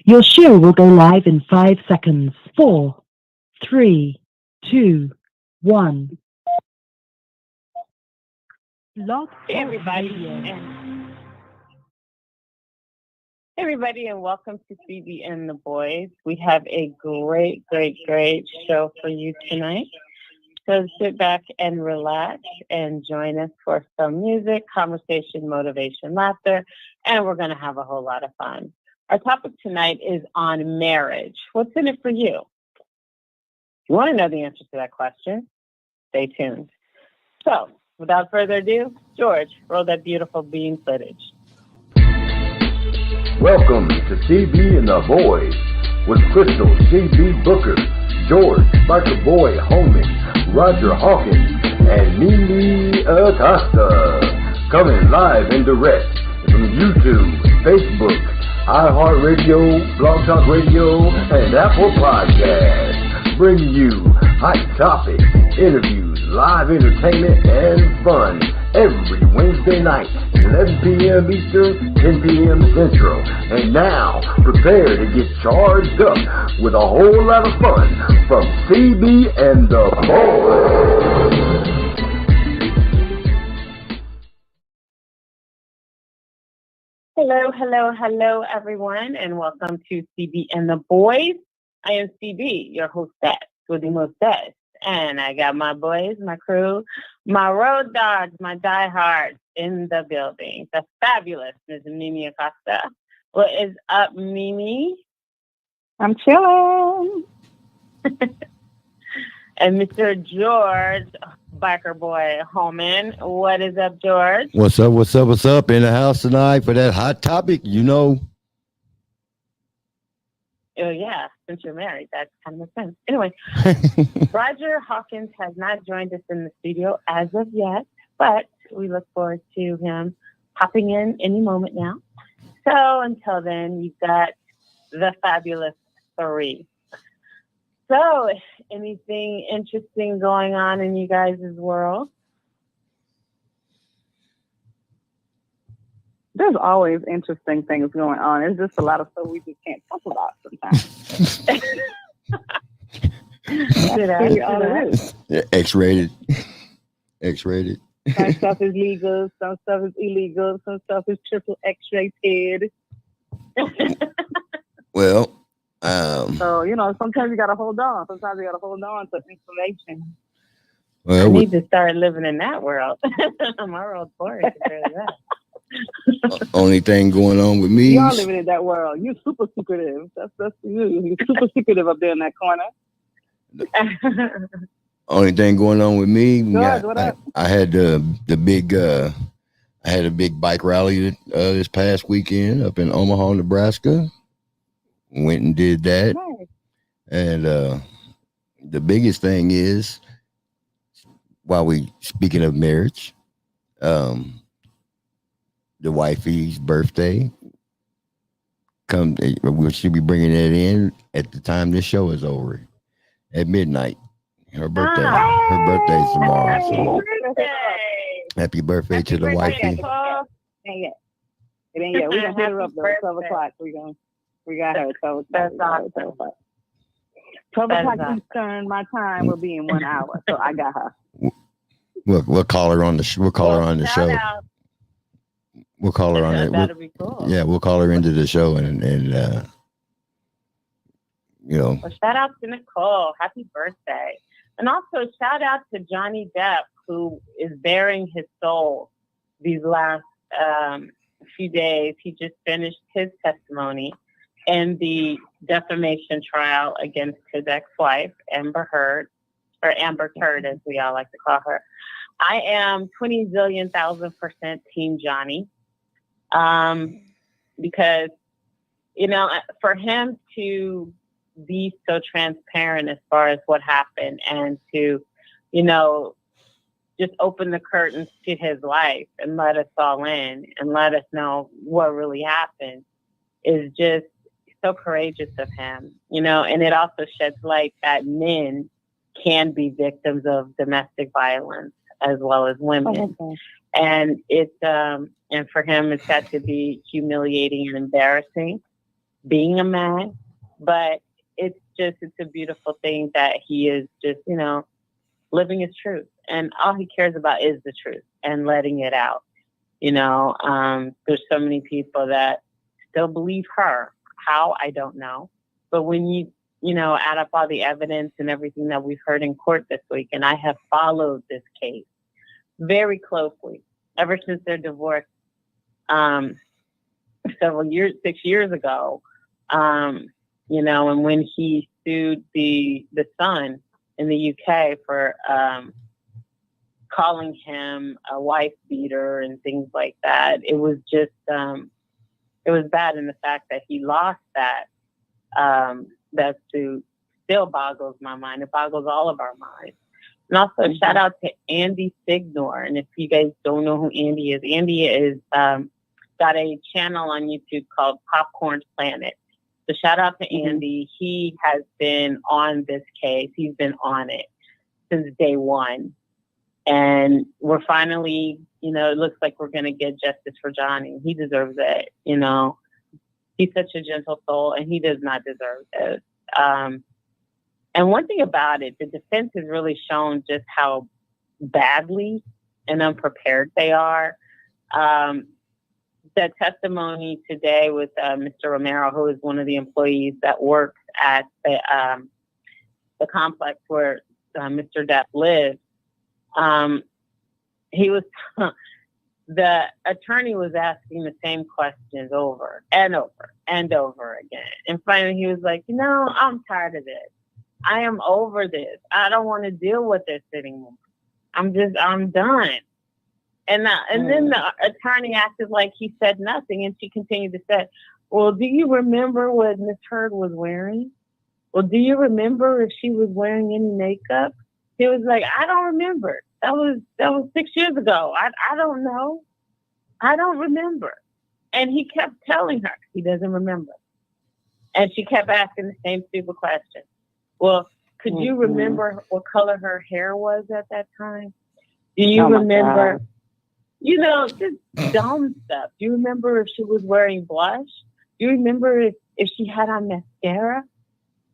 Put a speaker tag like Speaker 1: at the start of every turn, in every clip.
Speaker 1: Your show will go live in 5 seconds. 4, 3, 2, 1. Log
Speaker 2: everybody, and welcome to CB and the Boys. We have a great show for you tonight. So sit back and relax and join us for some music, conversation, motivation, laughter, and we're going to have a whole lot of fun. Our topic tonight is on marriage. What's in it for you? If you want to know the answer to that question, stay tuned. So, without further ado, George, roll that beautiful bean footage.
Speaker 3: Welcome to CB and the Boys with Crystal CB Booker, George Biker Boy Holman, Roger Hawkins, and Mimi Acosta. Coming live and direct from YouTube, Facebook, iHeartRadio, Blog Talk Radio, and Apple Podcasts. Bringing you hot topics, interviews, live entertainment, and fun every Wednesday night, 11 p.m. Eastern, 10 p.m. Central. And now, prepare to get charged up with a whole lot of fun from CB and the Boys.
Speaker 2: Hello, everyone, and welcome to CB and the Boys. I am CB, your hostess with the mostess, and I got my boys, my crew, my road dogs, my diehards in the building. The fabulous Ms. Mimi Acosta. What is up, Mimi?
Speaker 4: I'm chilling.
Speaker 2: And Mr. George Biker Boy Holman. What is up, George?
Speaker 5: What's up in the house tonight for that hot topic, you know?
Speaker 2: Oh, yeah, since you're married, that kind of makes sense. Anyway, Roger Hawkins has not joined us in the studio as of yet, but we look forward to him popping in any moment now. So until then, you've got the fabulous three. So, anything interesting going on in you guys' world?
Speaker 4: There's always interesting things going on. It's just a lot of stuff we just can't talk about sometimes.
Speaker 2: All it is.
Speaker 5: Yeah, X-rated.
Speaker 4: Some stuff is legal, some stuff is illegal, some stuff is triple X-rated.
Speaker 5: Well,
Speaker 4: so, sometimes you got to hold on. Sometimes you got to hold on to information.
Speaker 5: Well,
Speaker 2: I need to start living in that world. My world's boring compared to that.
Speaker 5: Only thing going on with me.
Speaker 4: Y'all living in that world. You're super secretive. That's you. You're super secretive up there in that corner.
Speaker 5: Only thing going on with me.
Speaker 4: George, what up?
Speaker 5: I had a big bike rally this past weekend up in Omaha, Nebraska. Went and did that.
Speaker 4: Nice.
Speaker 5: And the biggest thing is, while we speaking of marriage, the wifey's birthday. We should be bringing that in at the time this show is over, at midnight. Her birthday's tomorrow. So happy birthday to the wifey.
Speaker 4: It ain't yet. We're gonna hit her up though. 12 o'clock. We got her at 12 o'clock. 12 o'clock Eastern. My time will be in 1 hour, so I got her.
Speaker 5: We'll call her on the show. We'll call her on the show. We'll call her on it.
Speaker 2: That'll be cool.
Speaker 5: Yeah, we'll call her into the show and
Speaker 2: Well, shout out to Nicole. Happy birthday. And also shout out to Johnny Depp, who is bearing his soul these last few days. He just finished his testimony in the defamation trial against his ex-wife, Amber Heard, or Amber Turd, as we all like to call her. I am 20 zillion %,000% Team Johnny. Because, for him to be so transparent as far as what happened and to, just open the curtains to his life and let us all in and let us know what really happened is just so courageous of him, and it also sheds light that men can be victims of domestic violence as well as women.
Speaker 4: Oh, okay.
Speaker 2: And it's, and for him, it's got to be humiliating and embarrassing being a man, but it's a beautiful thing that he is just, living his truth. And all he cares about is the truth and letting it out. There's so many people that still believe her. How? I don't know. But when you add up all the evidence and everything that we've heard in court this week, and I have followed this case very closely ever since their divorce 6 years ago, and when he sued the son in the UK for calling him a wife beater and things like that. It was just, it was bad in the fact that he lost that. That suit still boggles my mind. It boggles all of our minds. And also, shout out to Andy Signor. And if you guys don't know who Andy is got a channel on YouTube called Popcorn's Planet. So shout out to Andy. He has been on this case. He's been on it since day one. And we're finally, it looks like we're going to get justice for Johnny. He deserves it, He's such a gentle soul, and he does not deserve this. And one thing about it, the defense has really shown just how badly and unprepared they are. The testimony today with Mr. Romero, who is one of the employees that works at the complex where Mr. Depp lives, he was the attorney was asking the same questions over and over and over again. And finally he was like, I'm tired of this. I am over this. I don't want to deal with this anymore. I'm done. And then the attorney acted like he said nothing, and she continued to say, well, do you remember what Miss Heard was wearing? Well, do you remember if she was wearing any makeup? He was like, I don't remember. That was 6 years ago. I don't know. I don't remember. And he kept telling her he doesn't remember. And she kept asking the same stupid question. Well, could you remember what color her hair was at that time? Do you remember, just dumb stuff? Do you remember if she was wearing blush? Do you remember if she had on mascara?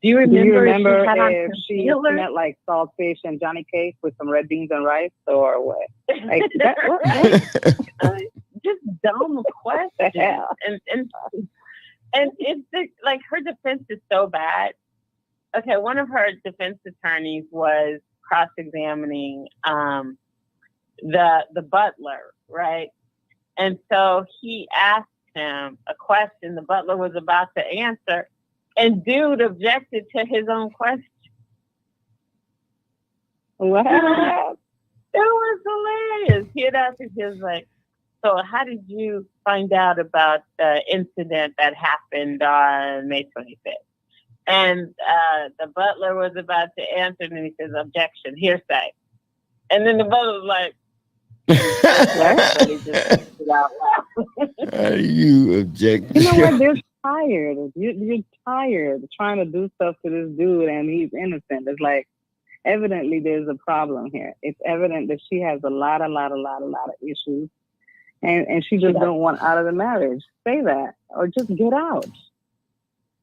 Speaker 2: Do you remember if she smelled like saltfish and Johnny cake with some red beans and rice, or what? Like just dumb questions. And it's like her defense is so bad. Okay, one of her defense attorneys was cross-examining the butler, right? And so he asked him a question the butler was about to answer, and dude objected to his own question. What? It was hilarious. He had asked him, he was like, so how did you find out about the incident that happened on May 25th? And the butler was about to answer, and he says, objection, hearsay. And then the butler was like,
Speaker 5: how do you object?
Speaker 4: You know what? They're tired. You're tired trying to do stuff to this dude, and he's innocent. It's like, evidently there's a problem here. It's evident that she has a lot of issues, and she just don't want out of the marriage. Say that, or just get out.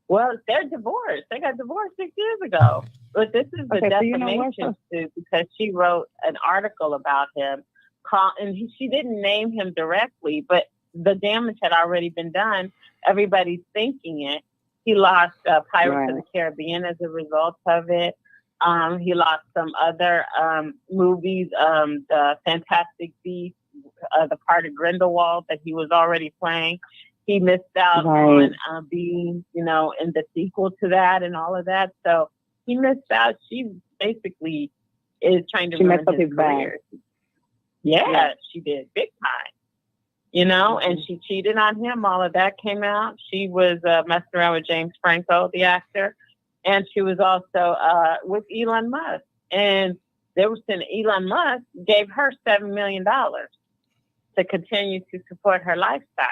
Speaker 4: Well, they're divorced. They got divorced 6 years ago. But this is the defamation suit because she wrote an article about him, and she didn't name him directly, but the damage had already been done. Everybody's thinking it. He lost Pirates of the Caribbean as a result of it. He lost some other movies, the Fantastic Beasts, the part of Grindelwald that he was already playing. He missed out on being, in the sequel to that and all of that. So he missed out. She basically is trying to ruin his career. Yeah, she did big time. And she cheated on him. All of that came out. She was messing around with James Franco, the actor. And she was also with Elon Musk. And Elon Musk gave her $7 million to continue to support her lifestyle.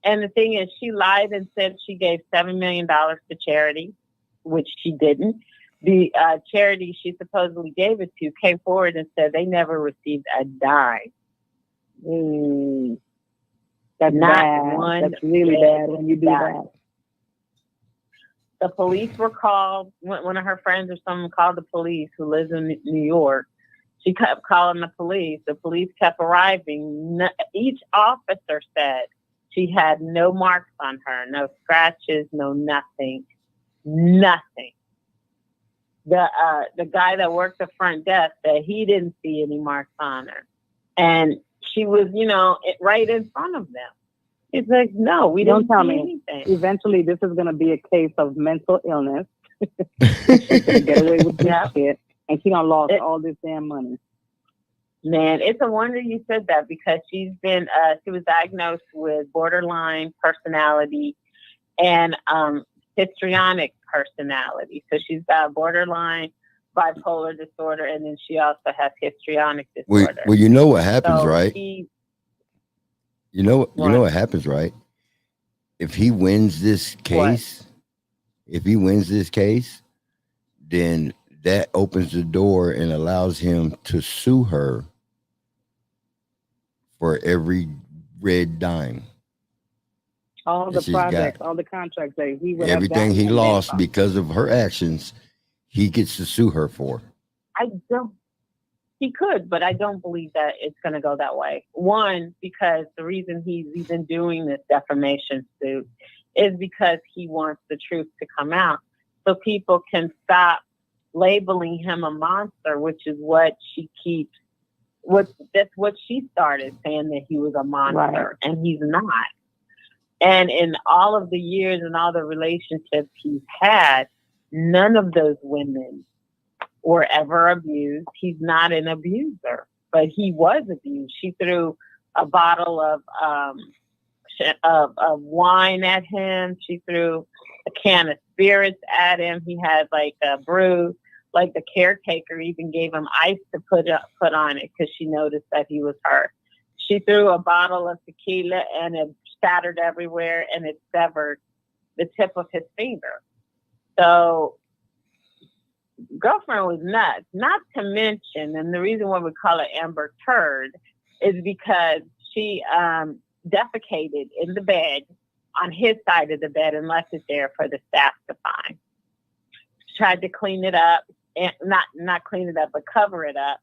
Speaker 4: And the thing is, she lied and said she gave $7 million to charity, which she didn't. The charity she supposedly gave it to came forward and said they never received a dime. That's not bad. That's really bad when you do that.
Speaker 2: The police were called. One of her friends or someone called the police who lives in New York. She kept calling the police. The police kept arriving. Each officer said she had no marks on her, no scratches, no nothing. Nothing. The guy that worked the front desk said he didn't see any marks on her. And she was, right in front of them. It's like, no, we don't tell me anything.
Speaker 4: Eventually, this is going to be a case of mental illness. She's going to get away with this shit, and she done lost all this damn money.
Speaker 2: Man, it's a wonder you said that, because she was diagnosed with borderline personality and histrionic personality. So she's got borderline bipolar disorder, and then she also has histrionic disorder.
Speaker 5: Well, you know what happens,
Speaker 2: so
Speaker 5: right? You know what happens, right? If he wins this case, then that opens the door and allows him to sue her for every red dime.
Speaker 4: All the projects, all the contracts that he would
Speaker 5: everything he lost because of her actions, he gets to sue her for.
Speaker 2: He could, but I don't believe that it's going to go that way. One, because the reason he's even doing this defamation suit is because he wants the truth to come out, so people can stop labeling him a monster, which is what she keeps. That's what she started saying, that he was a monster, and he's not. And in all of the years and all the relationships he's had, none of those women were ever abused. He's not an abuser, but he was abused. She threw a bottle of wine at him. She threw a can of spirits at him. He had like a brew. Like the caretaker even gave him ice to put on it because she noticed that he was hurt. She threw a bottle of tequila and it scattered everywhere, and it severed the tip of his finger. So girlfriend was nuts. Not to mention, and the reason why we call it Amber Turd is because she defecated in the bed on his side of the bed and left it there for the staff to find. She tried to clean it up, and not clean it up, but cover it up.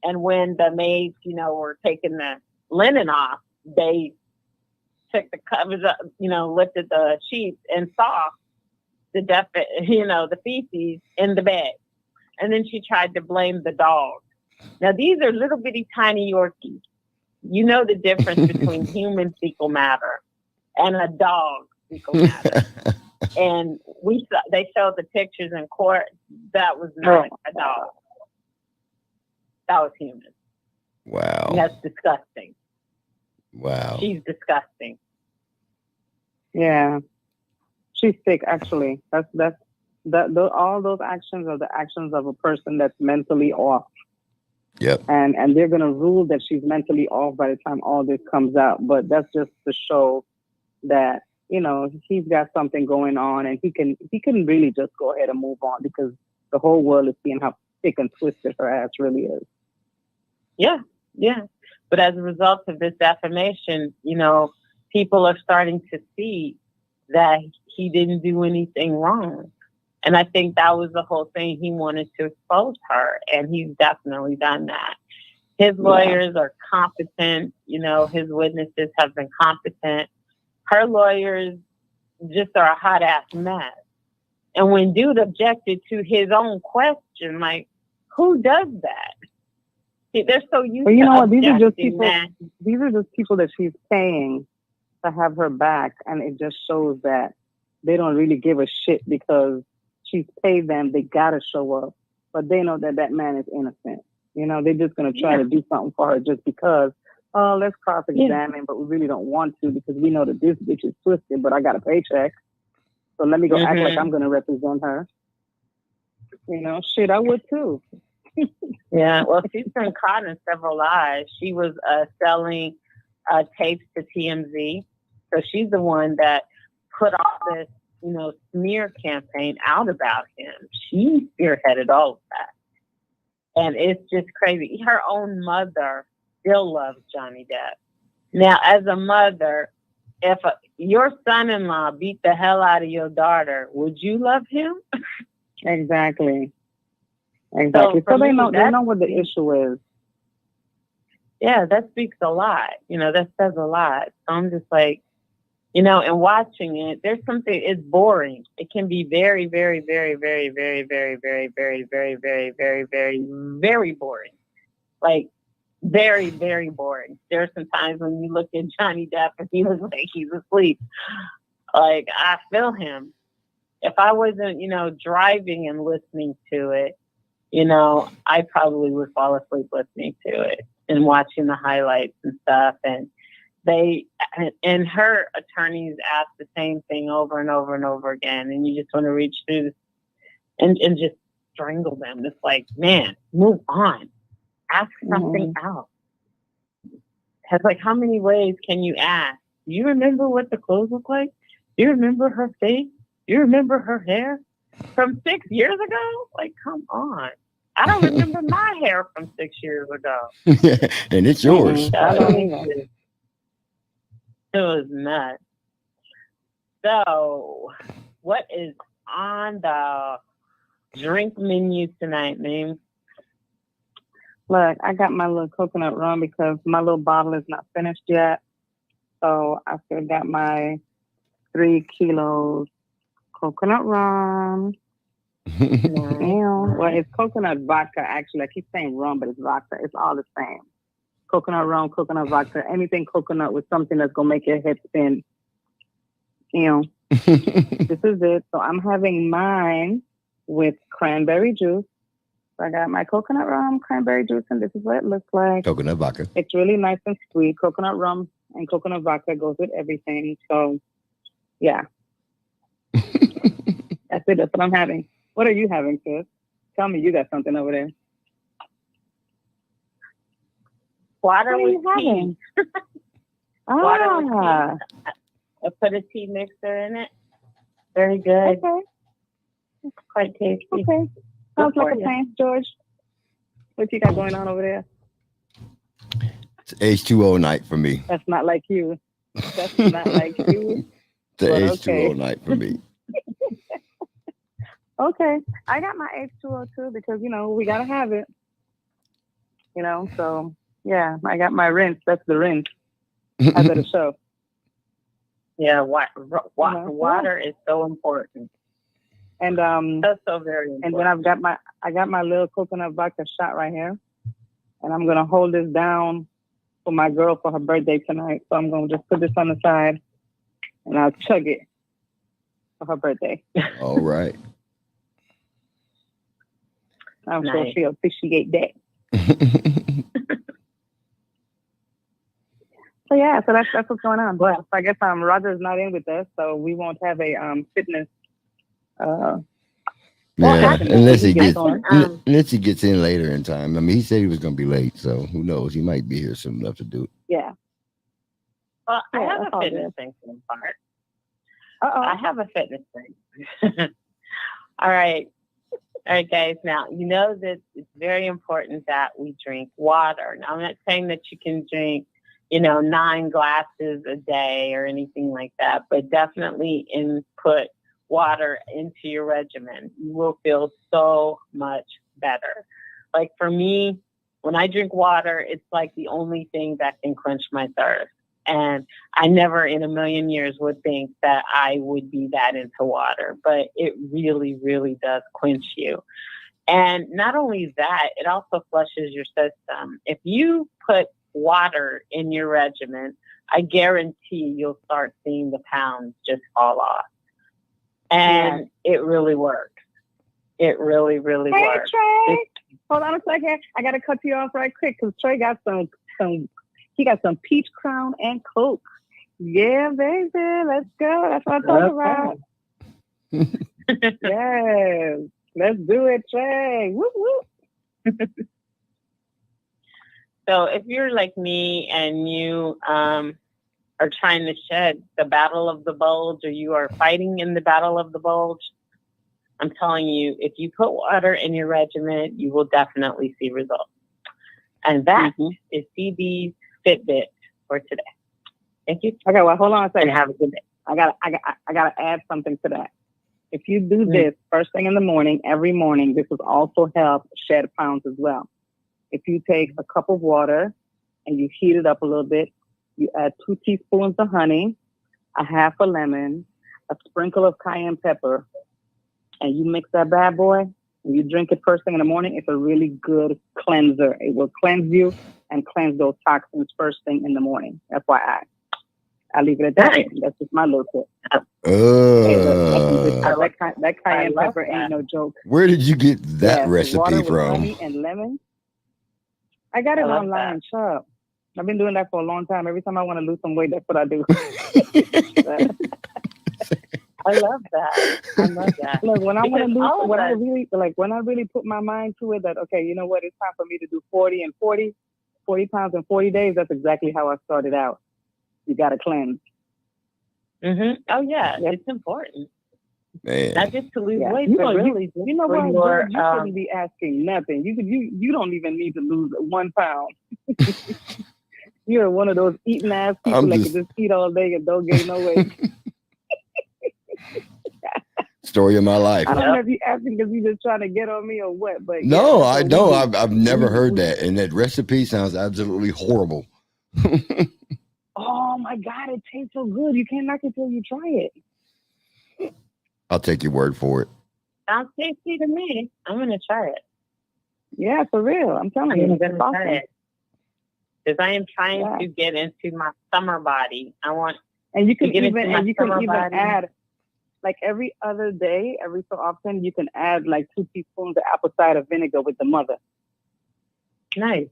Speaker 2: And when the maids, were taking the linen off, they took the covers up, lifted the sheets and saw the feces in the bed. And then she tried to blame the dog. Now, these are little bitty tiny Yorkies. You know the difference between human fecal matter and a dog fecal matter. And they showed the pictures in court. That was not a dog. That was human.
Speaker 5: Wow.
Speaker 2: And that's disgusting.
Speaker 5: Wow.
Speaker 2: She's disgusting.
Speaker 4: Yeah. She's sick, actually. All those actions are the actions of a person that's mentally off.
Speaker 5: Yep.
Speaker 4: And they're gonna rule that she's mentally off by the time all this comes out. But that's just to show that, he's got something going on, and he can really just go ahead and move on, because the whole world is seeing how thick and twisted her ass really is.
Speaker 2: Yeah, yeah. But as a result of this defamation, people are starting to see that he didn't do anything wrong. And I think that was the whole thing. He wanted to expose her, and he's definitely done that. His lawyers are competent. His witnesses have been competent. Her lawyers just are a hot ass mess. And when dude objected to his own question, like, who does that? See, they're so used to
Speaker 4: what? These are just people that she's paying to have her back, and it just shows that they don't really give a shit, because she's paid them. They gotta show up, but they know that man is innocent. They're just gonna try to do something for her just because. Oh, let's cross-examine, but we really don't want to, because we know that this bitch is twisted, but I got a paycheck. So let me go act like I'm going to represent her. Shit, I would too.
Speaker 2: Yeah, well, she's been caught in several lies. She was selling tapes to TMZ. So she's the one that put all this, smear campaign out about him. She spearheaded all of that. And it's just crazy. Her own mother still loves Johnny Depp. Now, as a mother, if your son-in-law beat the hell out of your daughter, would you love him?
Speaker 4: Exactly. So they know what the issue is.
Speaker 2: Yeah, that speaks a lot. That says a lot. So I'm just like, and watching it, there's something, it's boring. It can be very, very, very, very, very, very, very, very, very, very, very, very, very boring. Like, very, very boring. There are some times when you look at Johnny Depp and he looks like he's asleep. Like, I feel him. If I wasn't, driving and listening to it, I probably would fall asleep listening to it and watching the highlights and stuff. And her attorneys ask the same thing over and over and over again. And you just want to reach through and just strangle them. It's like, man, move on. Ask something else. It's like, how many ways can you ask? Do you remember what the clothes look like? Do you remember her face? Do you remember her hair from 6 years ago? Like, come on. I don't remember my hair from 6 years ago.
Speaker 5: And it's yours.
Speaker 2: It was nuts. So, what is on the drink menu tonight, Mame?
Speaker 4: Look, I got my little coconut rum because my little bottle is not finished yet. So I still got my 3 kilos coconut rum. Well, it's coconut vodka, actually. I keep saying rum, but it's vodka. It's all the same. Coconut rum, coconut vodka, anything coconut with something that's going to make your head spin. This is it. So I'm having mine with cranberry juice. So I got my coconut rum, cranberry juice, and this is what it looks like.
Speaker 5: Coconut vodka.
Speaker 4: It's really nice and sweet. Coconut rum and coconut vodka goes with everything. So, yeah. That's it. That's what I'm having. What are you having, sis? Tell me you got something over there.
Speaker 2: Water
Speaker 4: What are
Speaker 2: with
Speaker 4: you having?
Speaker 2: tea. Water with tea. I put a tea mixer in it. Very good.
Speaker 4: Okay.
Speaker 2: It's quite tasty.
Speaker 4: Okay. Sounds like a plan, George. What you got going on over there?
Speaker 5: It's H2O night for me.
Speaker 4: That's not like you. That's not like you.
Speaker 5: It's H2O
Speaker 4: okay.
Speaker 5: night for me.
Speaker 4: Okay. I got my H2O too because, we got to have it. So, yeah, I got my rinse. That's the rinse. I better show.
Speaker 2: Yeah, water is so important.
Speaker 4: And
Speaker 2: that's so very important.
Speaker 4: And then I got my little coconut vodka shot right here. And I'm gonna hold this down for my girl for her birthday tonight. So I'm gonna just put this on the side and I'll chug it for her birthday.
Speaker 5: All right.
Speaker 4: I'm sure she'll appreciate that. So yeah, so that's what's going on. But I guess Roger's not in with us, so we won't have a fitness.
Speaker 5: Unless he gets in later in time. I mean, he said he was going to be late, so who knows? He might be here soon enough to do it.
Speaker 4: Yeah.
Speaker 2: Well, I have a fitness thing for the part. I have a fitness thing. All right, guys. Now, you know that it's very important that we drink water. Now, I'm not saying that you can drink, 9 glasses a day or anything like that, but definitely input water into your regimen. You will feel so much better. Like for me, when I drink water, it's like the only thing that can quench my thirst. And I never in a million years would think that I would be that into water, but it really, really does quench you. And not only that, it also flushes your system. If you put water in your regimen, I guarantee you'll start seeing the pounds just fall off. And it really works. It really, really works.
Speaker 4: Trey, hold on a second. I got to cut you off right quick because Trey got some peach crown and Coke. Yeah, baby. Let's go. That's what I'm talking about. Yes. Let's do it, Trey. Whoop, whoop.
Speaker 2: So if you're like me and you are trying to shed the battle of the bulge, or you are fighting in the battle of the bulge, I'm telling you, if you put water in your regimen, you will definitely see results. And that is CB's Fitbit for today. Thank you.
Speaker 4: Okay, well, hold on a second.
Speaker 2: And have a good day.
Speaker 4: I gotta add something to that. If you do this first thing in the morning, every morning, this will also help shed pounds as well. If you take a cup of water and you heat it up a little bit, you add 2 teaspoons of honey, a half a lemon, a sprinkle of cayenne pepper, and you mix that bad boy, and you drink it first thing in the morning. It's a really good cleanser. It will cleanse you and cleanse those toxins first thing in the morning. FYI. I'll leave it at that. That's just my little tip. That cayenne pepper ain't no joke.
Speaker 5: Where did you get that recipe
Speaker 4: water
Speaker 5: from?
Speaker 4: With honey and lemon. I got it online shop. I've been doing that for a long time. Every time I want to lose some weight, that's what I do.
Speaker 2: I love that. I love that.
Speaker 4: Look, when I want to lose, when I really put my mind to it, that okay, you know what, it's time for me to do 40 pounds in 40 days. That's exactly how I started out. You got to cleanse.
Speaker 2: Oh yeah, it's important.
Speaker 5: Man.
Speaker 2: Not just to lose weight,
Speaker 4: you
Speaker 2: but
Speaker 4: know,
Speaker 2: really,
Speaker 4: you know what? You shouldn't be asking nothing. You don't even need to lose 1 pound. You're one of those eating ass people that can just eat all day and don't gain no weight.
Speaker 5: Story of my life.
Speaker 4: I don't know if you're asking because you're just trying to get on me or what, but
Speaker 5: no, I don't. I've never heard that, and that recipe sounds absolutely horrible.
Speaker 4: Oh my God, it tastes so good. You can't knock it till you try it.
Speaker 5: I'll take your word for it.
Speaker 2: Sounds tasty to me. I'm gonna try it.
Speaker 4: Yeah, for real. I'm telling you,
Speaker 2: I'm gonna try it because I am trying to get into my summer body. I want,
Speaker 4: and you can even add. Like every other day, every so often, you can add like 2 teaspoons of apple cider vinegar with the mother.
Speaker 2: Nice.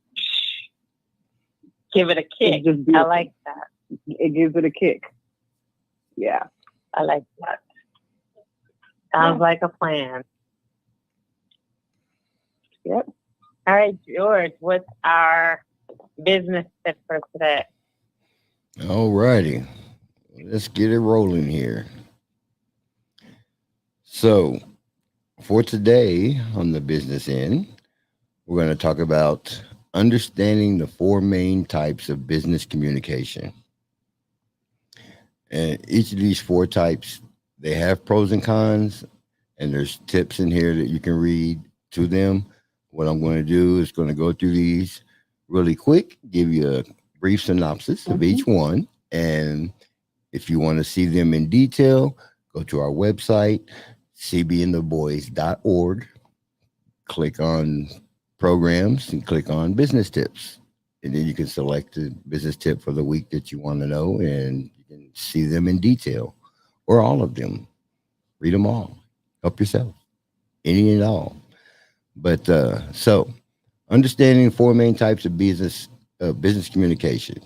Speaker 2: Give it a kick. I like that.
Speaker 4: It gives it a kick. Yeah.
Speaker 2: I like that. Sounds like a plan.
Speaker 4: Yep.
Speaker 2: All right, George, what's our business tip for today?
Speaker 5: All righty. Let's get it rolling here. So, for today on the business end, we're going to talk about understanding the 4 main types of business communication. And each of these 4 types, they have pros and cons, and there's tips in here that you can read to them. What I'm going to do is going to go through these really quick, give you a brief synopsis of each one. And if you want to see them in detail, go to our website, cbandtheboys.org, click on programs and click on business tips. And then you can select the business tip for the week that you want to know, and you can see them in detail or all of them. Read them all. Help yourself. Any and all. But so understanding 4 main types of business communication.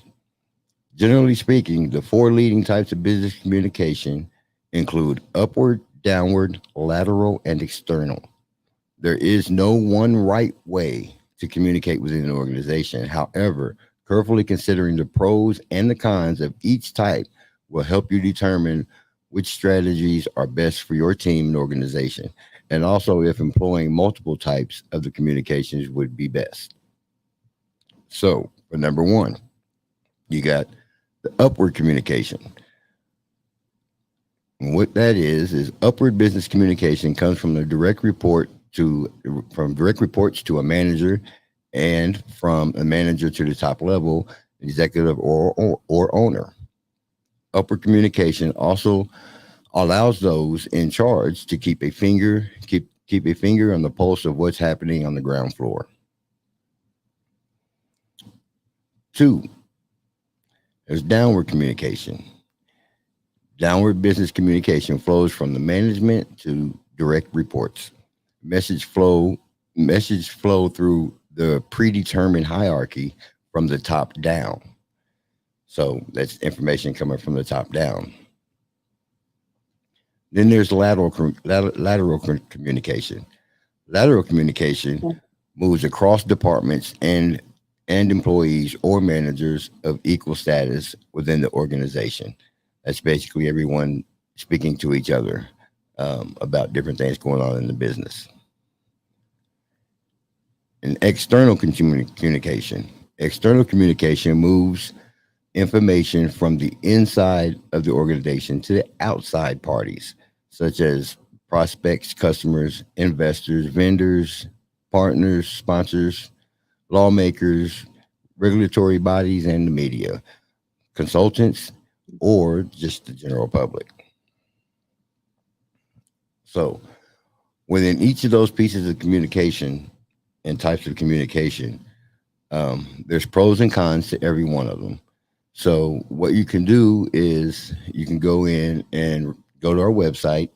Speaker 5: Generally speaking, the 4 leading types of business communication include upward, downward, lateral, and external. There is no one right way to communicate within an organization. However, carefully considering the pros and the cons of each type will help you determine which strategies are best for your team and organization, and also if employing multiple types of the communications would be best. So, for number 1, you got the upward communication. And what that is upward business communication comes from direct reports to a manager, and from a manager to the top level, executive or owner. Upward communication also allows those in charge to keep a finger on the pulse of what's happening on the ground floor. 2, there's downward communication. Downward business communication flows from the management to direct reports. Message flow through the predetermined hierarchy from the top down. So that's information coming from the top down. Then there's lateral communication. Lateral communication moves across departments and employees or managers of equal status within the organization. That's basically everyone speaking to each other about different things going on in the business. And external communication. External communication moves information from the inside of the organization to the outside parties, such as prospects, customers, investors, vendors, partners, sponsors, lawmakers, regulatory bodies, and the media, consultants, or just the general public. So within each of those pieces of communication and types of communication, there's pros and cons to every one of them. So what you can do is you can go in and go to our website,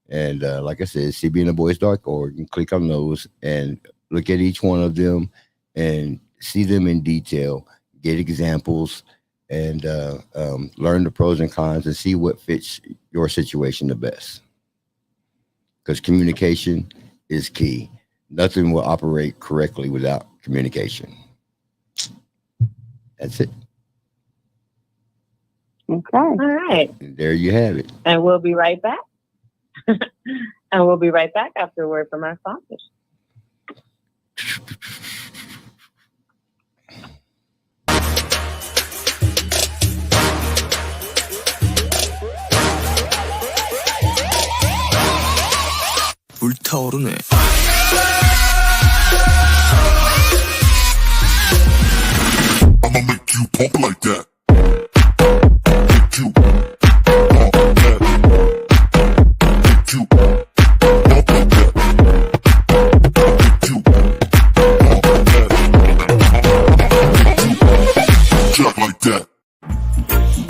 Speaker 5: and like I said, cbandtheboys.org, and click on those and look at each one of them and see them in detail, get examples, and learn the pros and cons and see what fits your situation the best. Because communication is key. Nothing will operate correctly without communication. That's it.
Speaker 2: Okay. All right.
Speaker 5: And there you have it.
Speaker 2: And we'll be right back. And we'll be right back after a word from our sponsors.
Speaker 6: 불타오르네. I'ma make you pump like that. Make you pump like that. Make you pump like that. Make you pump like that. Just like that.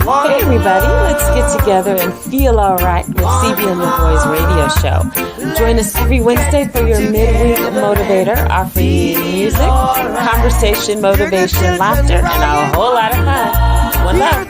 Speaker 7: Hey everybody, let's get together and feel alright with CB and the Boys radio show. Join us every Wednesday for your Midweek Motivator, offering you music, conversation, motivation, laughter, and a whole lot of fun. One love.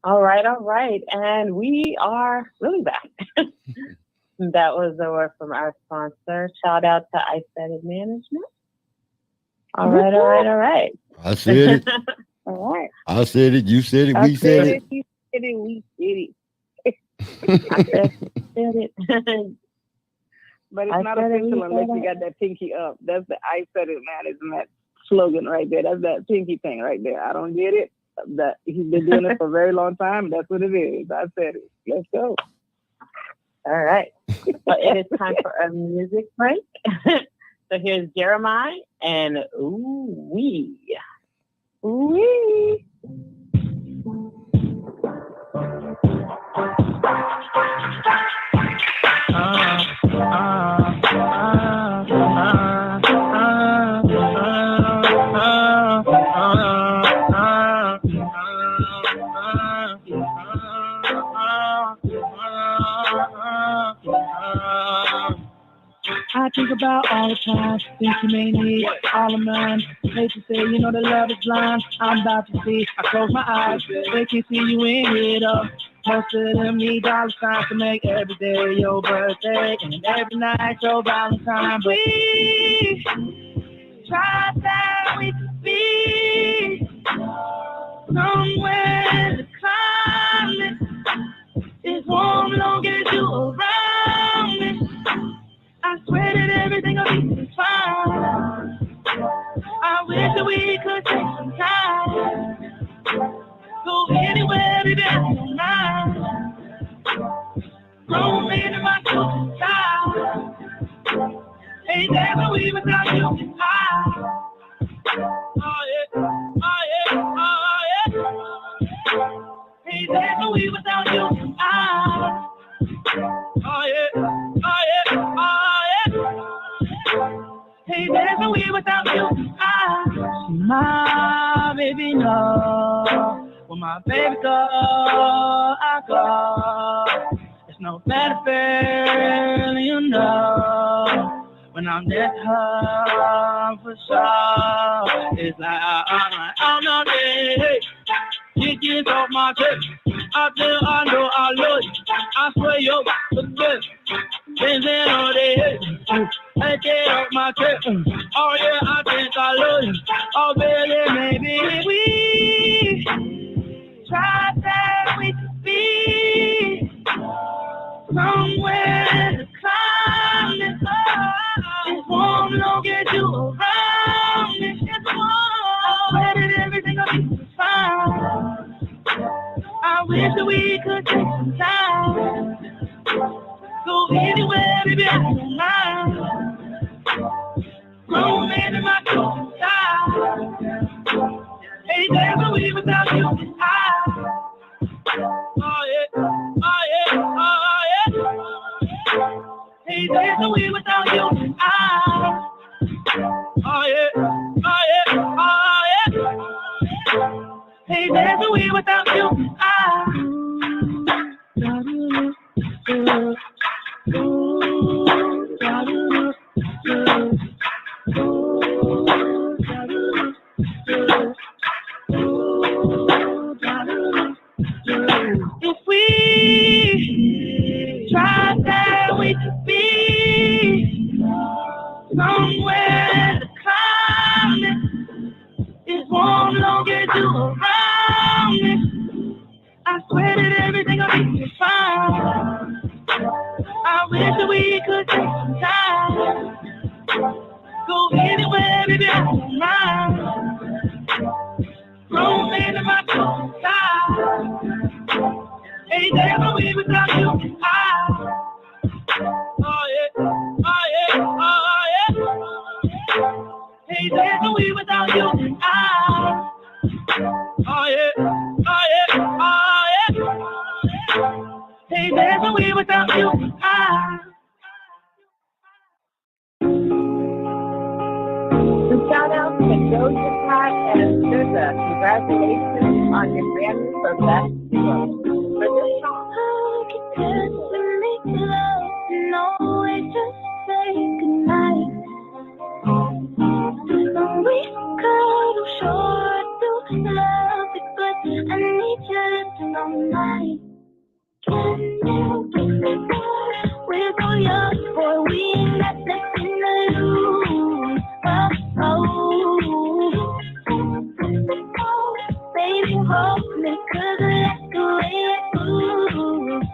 Speaker 2: All right. And we are really back. That was the word from our sponsor. Shout out to iSetted Management. All right.
Speaker 5: I said it.
Speaker 2: All right.
Speaker 5: I said it. You said it. We said it.
Speaker 4: You said it. We said it.
Speaker 2: I said it.
Speaker 4: But it's not official unless you got that pinky up. That's the I Said It Management slogan right there. That's that pinky thing right there. I don't get it. That he's been doing it for a very long time. That's what it is. I said it. Let's go.
Speaker 2: All right. So it is time for a music break. So here's Jeremiah and Ooh Wee. Ooh Wee.
Speaker 8: I think about all the time, think you may need all of mine. Hate to say, you know the love is blind. I'm about to see, I close my eyes, they can see you in it up. Posted in me dollar signs to make every day your birthday and every night your Valentine. But we tried that we could be somewhere the climate is warm, long as you around me. I swear that everything will be fine. I wish that we could take some time. Go anywhere, baby, I don't mind. Roll in my coat style. there's no we without you. Oh yeah, oh yeah, oh yeah. Hey, there's no we without you. Oh yeah, oh yeah, oh yeah. Hey, there's no we without you. My baby knows. When my baby goes, I go. There's no better feeling, you know. When I'm next to her, for sure. It's like I'm not dead. It gets off my chest. I know I love you. I swear you're the best. Dancing all day. I get off my chest. Oh yeah, I think I love you. Oh baby, maybe we try that we could be somewhere to climb this up. It won't long get you around. It's just one. Where did everything will be fine? I wish that we could take some time. Go anywhere, baby, I don't mind. Grown man in my close side. Hey, there's no we without you. Oh yeah, oh yeah, oh yeah. Hey, there's no we without you. Oh yeah, oh yeah, oh yeah. Hey, there's no we without you. If we try that we could be somewhere to climb it, it won't long get you around it. I swear that everything will be fine. I wish that we could take some time. Go anywhere, baby, I don't mind. Grown man in my close side. Hey, there's no we without you. Oh yeah, oh yeah, oh yeah. Hey, there's no we without you. Oh yeah, oh yeah, oh yeah. Hey, there's no we without you.
Speaker 2: Shout out to Doja Cat and SZA. Congratulations on your Grammy for Best Duo. For this song,
Speaker 9: no way to say goodnight. We cuddle short to love it, but I need you to know night. Can you we're so young, boy, we ain't got nothing to lose. Baby, hold me, 'cause I like the way it moves.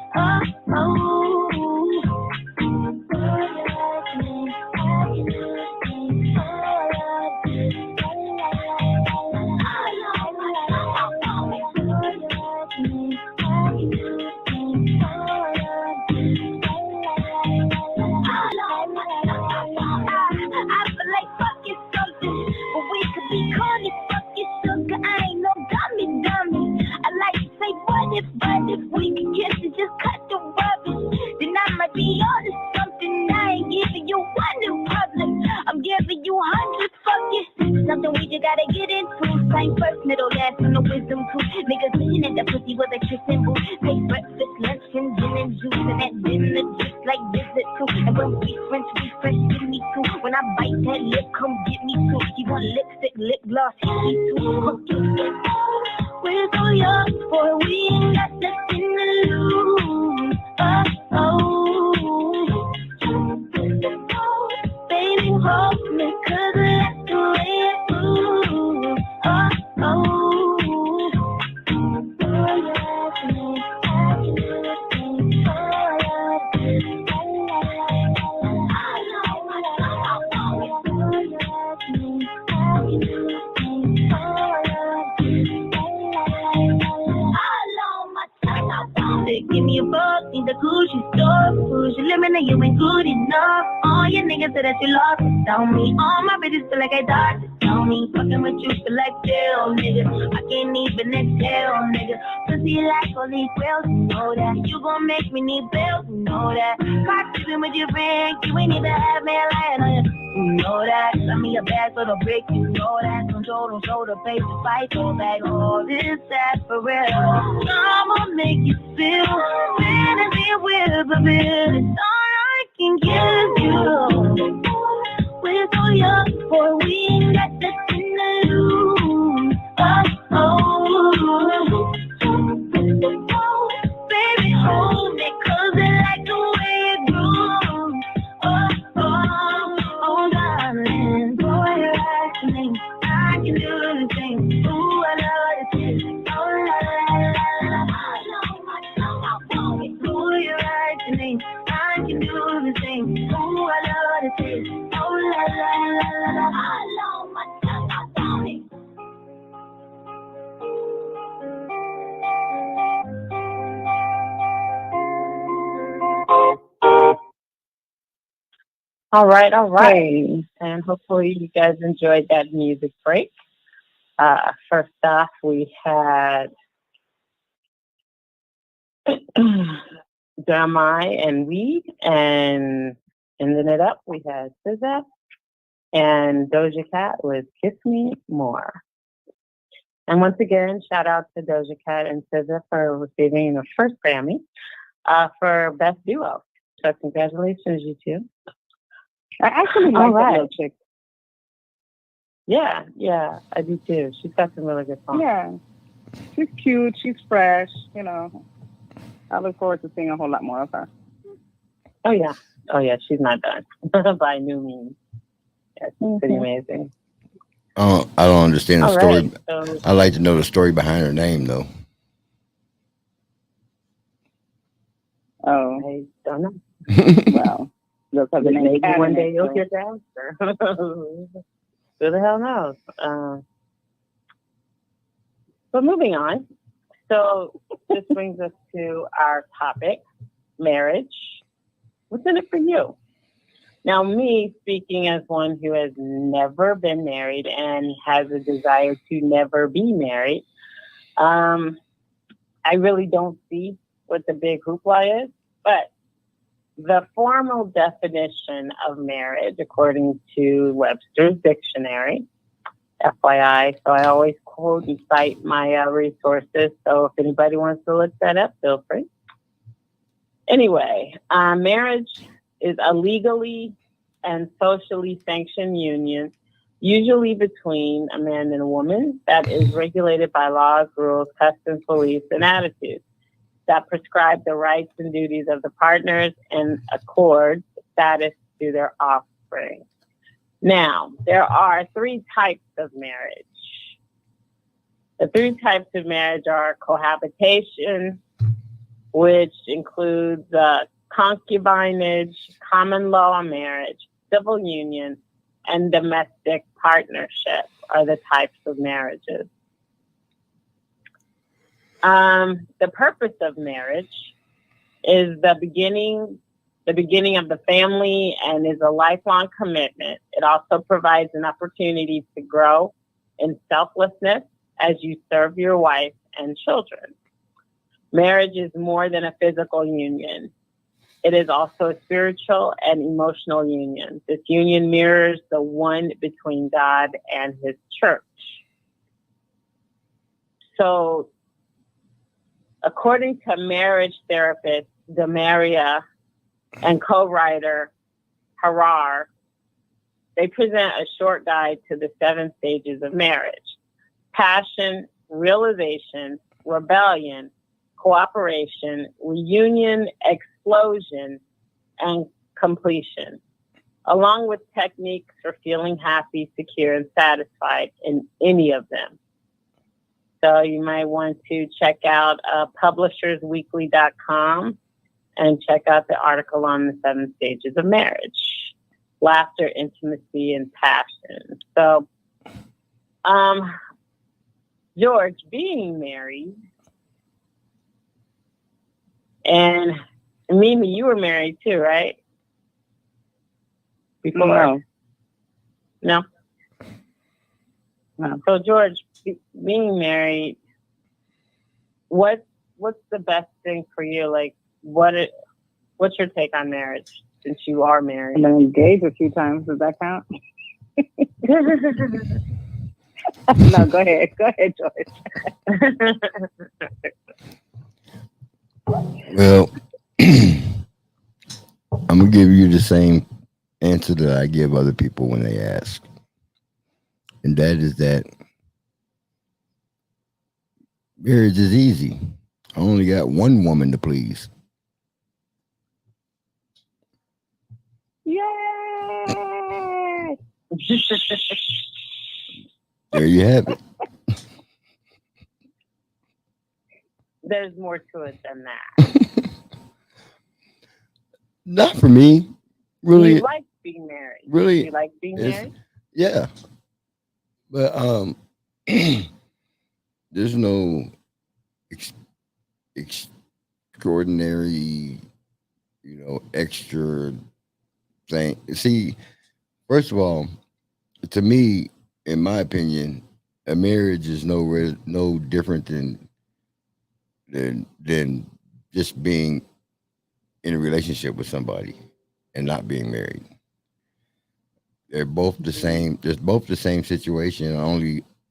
Speaker 9: But if we could kiss and just cut the rubbish, then I might be on to something. I ain't giving you one in public, I'm giving you hundreds. Fuck it, something we just gotta get into. Same first, middle, last, and the wisdom tooth. Niggas wishing that the pussy was a kissing booth. Take breakfast, lunch, and gin and juice, and that dinner just like visit too. And when we French, give me two. When I bite that lip, come get me two. She want lipstick, lip gloss, hit me too. We're so young, boy, we ain't got nothing to lose. Baby, hold me, 'cause I like the way it moves. Give me a bug, need to Gucci store. Push your limit and you ain't good enough. All your niggas say that you lost without me. All my bitches feel like I died without me. Fucking with you feel like jail, nigga. I can't even exhale, nigga. Pussy like all these whales, you know that. You gon' make me need bills, you know that. Caught sleeping with your friend, you ain't even have me lying on you. You know that. Send me a bag for the brick, you know that. Don't show the face to fight, go back. All this that for real. I'ma make you feel fantasy with a bit. It's all I can give you. We're so young, boy, we ain't got nothing to lose. Baby, hold me, 'cause I like the way it grooves. Darling, boy, you're acting. I can do the same. Ooh, I love the taste. Oh, la, la, la, la. Ooh, you're acting. I can do the same. Ooh, I love the taste. Oh, la, la, la, la, la. I love my tongue.
Speaker 2: All right.
Speaker 4: Hey.
Speaker 2: And hopefully you guys enjoyed that music break. First off, we had Jeremiah and Weed, and ending it up, we had SZA and Doja Cat with Kiss Me More. And once again, shout out to Doja Cat and SZA for receiving the first Grammy for Best Duo. So congratulations, you two.
Speaker 4: I actually like that little chick.
Speaker 2: Yeah, I do too. She's got some really good songs.
Speaker 4: Yeah. She's cute. She's fresh. You know, I look forward to seeing a whole lot more of her.
Speaker 2: Oh, yeah. She's not done by no means. Yeah, she's pretty amazing.
Speaker 5: I don't understand the story.
Speaker 2: Right, so,
Speaker 5: I like to know the story behind her name, though.
Speaker 4: Oh.
Speaker 2: I don't know.
Speaker 4: Well,
Speaker 2: maybe one day you'll hear the answer. Who the hell knows? But moving on. So this brings us to our topic, marriage. What's in it for you? Now, me, speaking as one who has never been married and has a desire to never be married, I really don't see what the big hoopla is. But the formal definition of marriage, according to Webster's Dictionary, FYI, so I always quote and cite my resources. So if anybody wants to look that up, feel free. Anyway, marriage is a legally and socially sanctioned union, usually between a man and a woman, that is regulated by laws, rules, customs, beliefs, and attitudes that prescribe the rights and duties of the partners and accord status to their offspring. Now, there are 3 types of marriage. The 3 types of marriage are cohabitation, which includes concubinage, common law marriage, civil union, and domestic partnership are the types of marriages. The purpose of marriage is the beginning of the family and is a lifelong commitment. It also provides an opportunity to grow in selflessness as you serve your wife and children. Marriage is more than a physical union. It is also a spiritual and emotional union. This union mirrors the one between God and his church. So, according to marriage therapist Demaria and co-writer Harar, they present a short guide to the 7 stages of marriage: passion, realization, rebellion, cooperation, reunion, explosion, and completion, along with techniques for feeling happy, secure, and satisfied in any of them. So you might want to check out publishersweekly.com and check out the article on the 7 stages of marriage: laughter, intimacy, and passion. So, George, being married and Mimi, you were married too, right? Before? No. So George, being married, what's the best thing for you? Like, what's your take on marriage since you are married?
Speaker 4: I've been engaged a few times. Does that count? No, go ahead, George.
Speaker 5: Well, I'm gonna give you the same answer that I give other people when they ask, and that is that marriage is easy. I only got one woman to please.
Speaker 4: Yay!
Speaker 5: There you have it.
Speaker 2: There's more to it than that.
Speaker 5: Not for me. Really,
Speaker 2: you like being married.
Speaker 5: Really,
Speaker 2: you like being married.
Speaker 5: Yeah, but there's no extraordinary, extra thing. See, first of all, to me, in my opinion, a marriage is no different than just being in a relationship with somebody and not being married. They're both the same. There's both the same situation.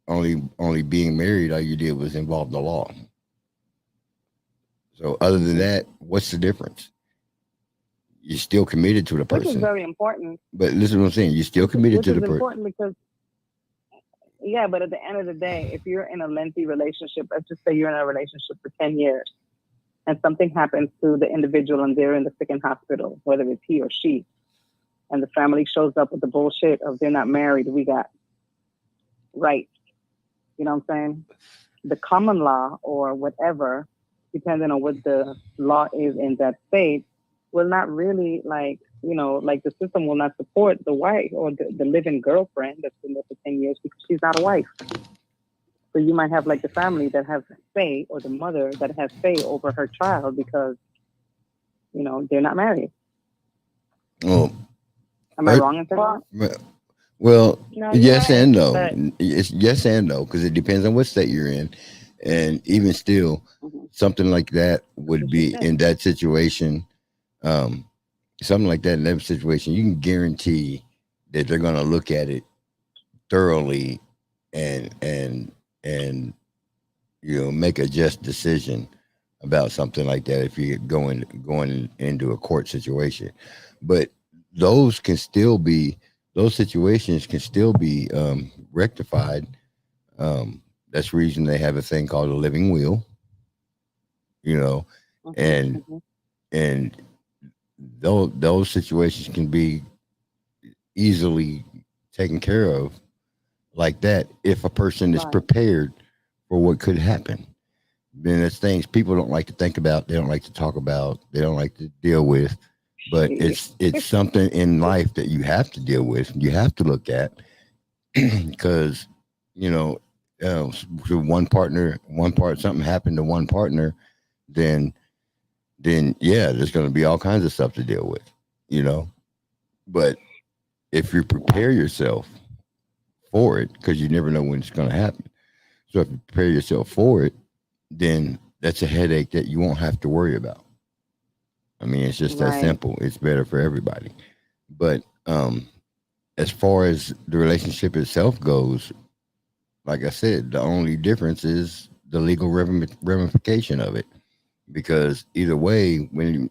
Speaker 5: Only being married, all you did was involve the law. So other than that, what's the difference? You're still committed to the person.
Speaker 4: Which is very important.
Speaker 5: But listen to what I'm saying. You're still committed to the person. Which is
Speaker 4: important because, yeah, but at the end of the day, if you're in a lengthy relationship, let's just say you're in a relationship for 10 years and something happens to the individual and they're in the freaking hospital, whether it's he or she, and the family shows up with the bullshit of they're not married, we got rights. You know what I'm saying? The common law or whatever, depending on what the law is in that state, will not really like the system will not support the wife or the living girlfriend that's been there for 10 years because she's not a wife. So you might have like the family that has say or the mother that has say over her child because, they're not married.
Speaker 5: Well,
Speaker 4: am I wrong in saying that?
Speaker 5: Well,
Speaker 2: no,
Speaker 5: yes
Speaker 2: right,
Speaker 5: and no.
Speaker 2: But...
Speaker 5: It's yes and no because it depends on what state you're in, and even still, something like that would be in that situation. Something like that in that situation, you can guarantee that they're going to look at it thoroughly and make a just decision about something like that if you're going into a court situation. But those situations can still be rectified. That's the reason they have a thing called a living will, and those situations can be easily taken care of like that if a person is prepared for what could happen. Then there's things people don't like to think about, they don't like to talk about, they don't like to deal with, but it's something in life that you have to deal with, you have to look at, because to something happened to one partner, then yeah, there's going to be all kinds of stuff to deal with, but if you prepare yourself for it, because you never know when it's going to happen. So if you prepare yourself for it, then that's a headache that you won't have to worry about. I mean, it's just that simple. It's better for everybody. But as far as the relationship itself goes, like I said, the only difference is the legal ramification of it. Because either way, when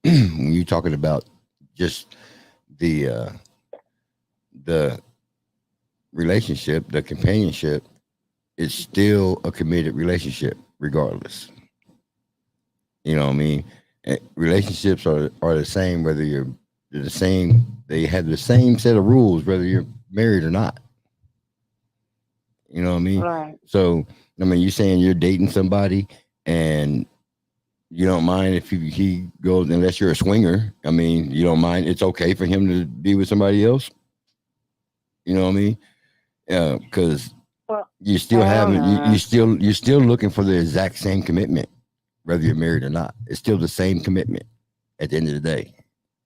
Speaker 5: when you're talking about just the relationship, the companionship, it's still a committed relationship, regardless. You know what I mean? And relationships are the same whether they're the same. They have the same set of rules whether you're married or not. You know what I mean?
Speaker 4: Right.
Speaker 5: So I mean, you're saying you're dating somebody and you don't mind if he goes, unless you're a swinger. I mean, you don't mind. It's okay for him to be with somebody else. You know what I mean? Because you still haven't. You're still looking for the exact same commitment whether you're married or not. It's still the same commitment at the end of the day,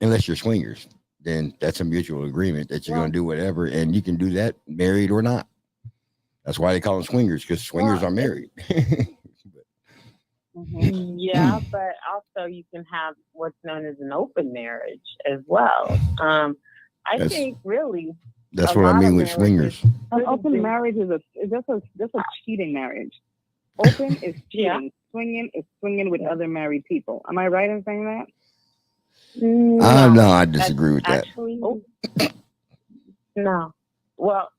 Speaker 5: unless you're swingers. Then that's a mutual agreement that you're going to do whatever, and you can do that married or not. That's why they call them swingers, because swingers are married.
Speaker 2: Yeah, but also you can have what's known as an open marriage as well. I think really
Speaker 5: that's what I mean with swingers.
Speaker 4: An open marriage is just a cheating marriage. Open is cheating. Yeah. Swinging is swinging with other married people. Am I right in saying that?
Speaker 5: No, I disagree with that.
Speaker 2: Actually, no. Well,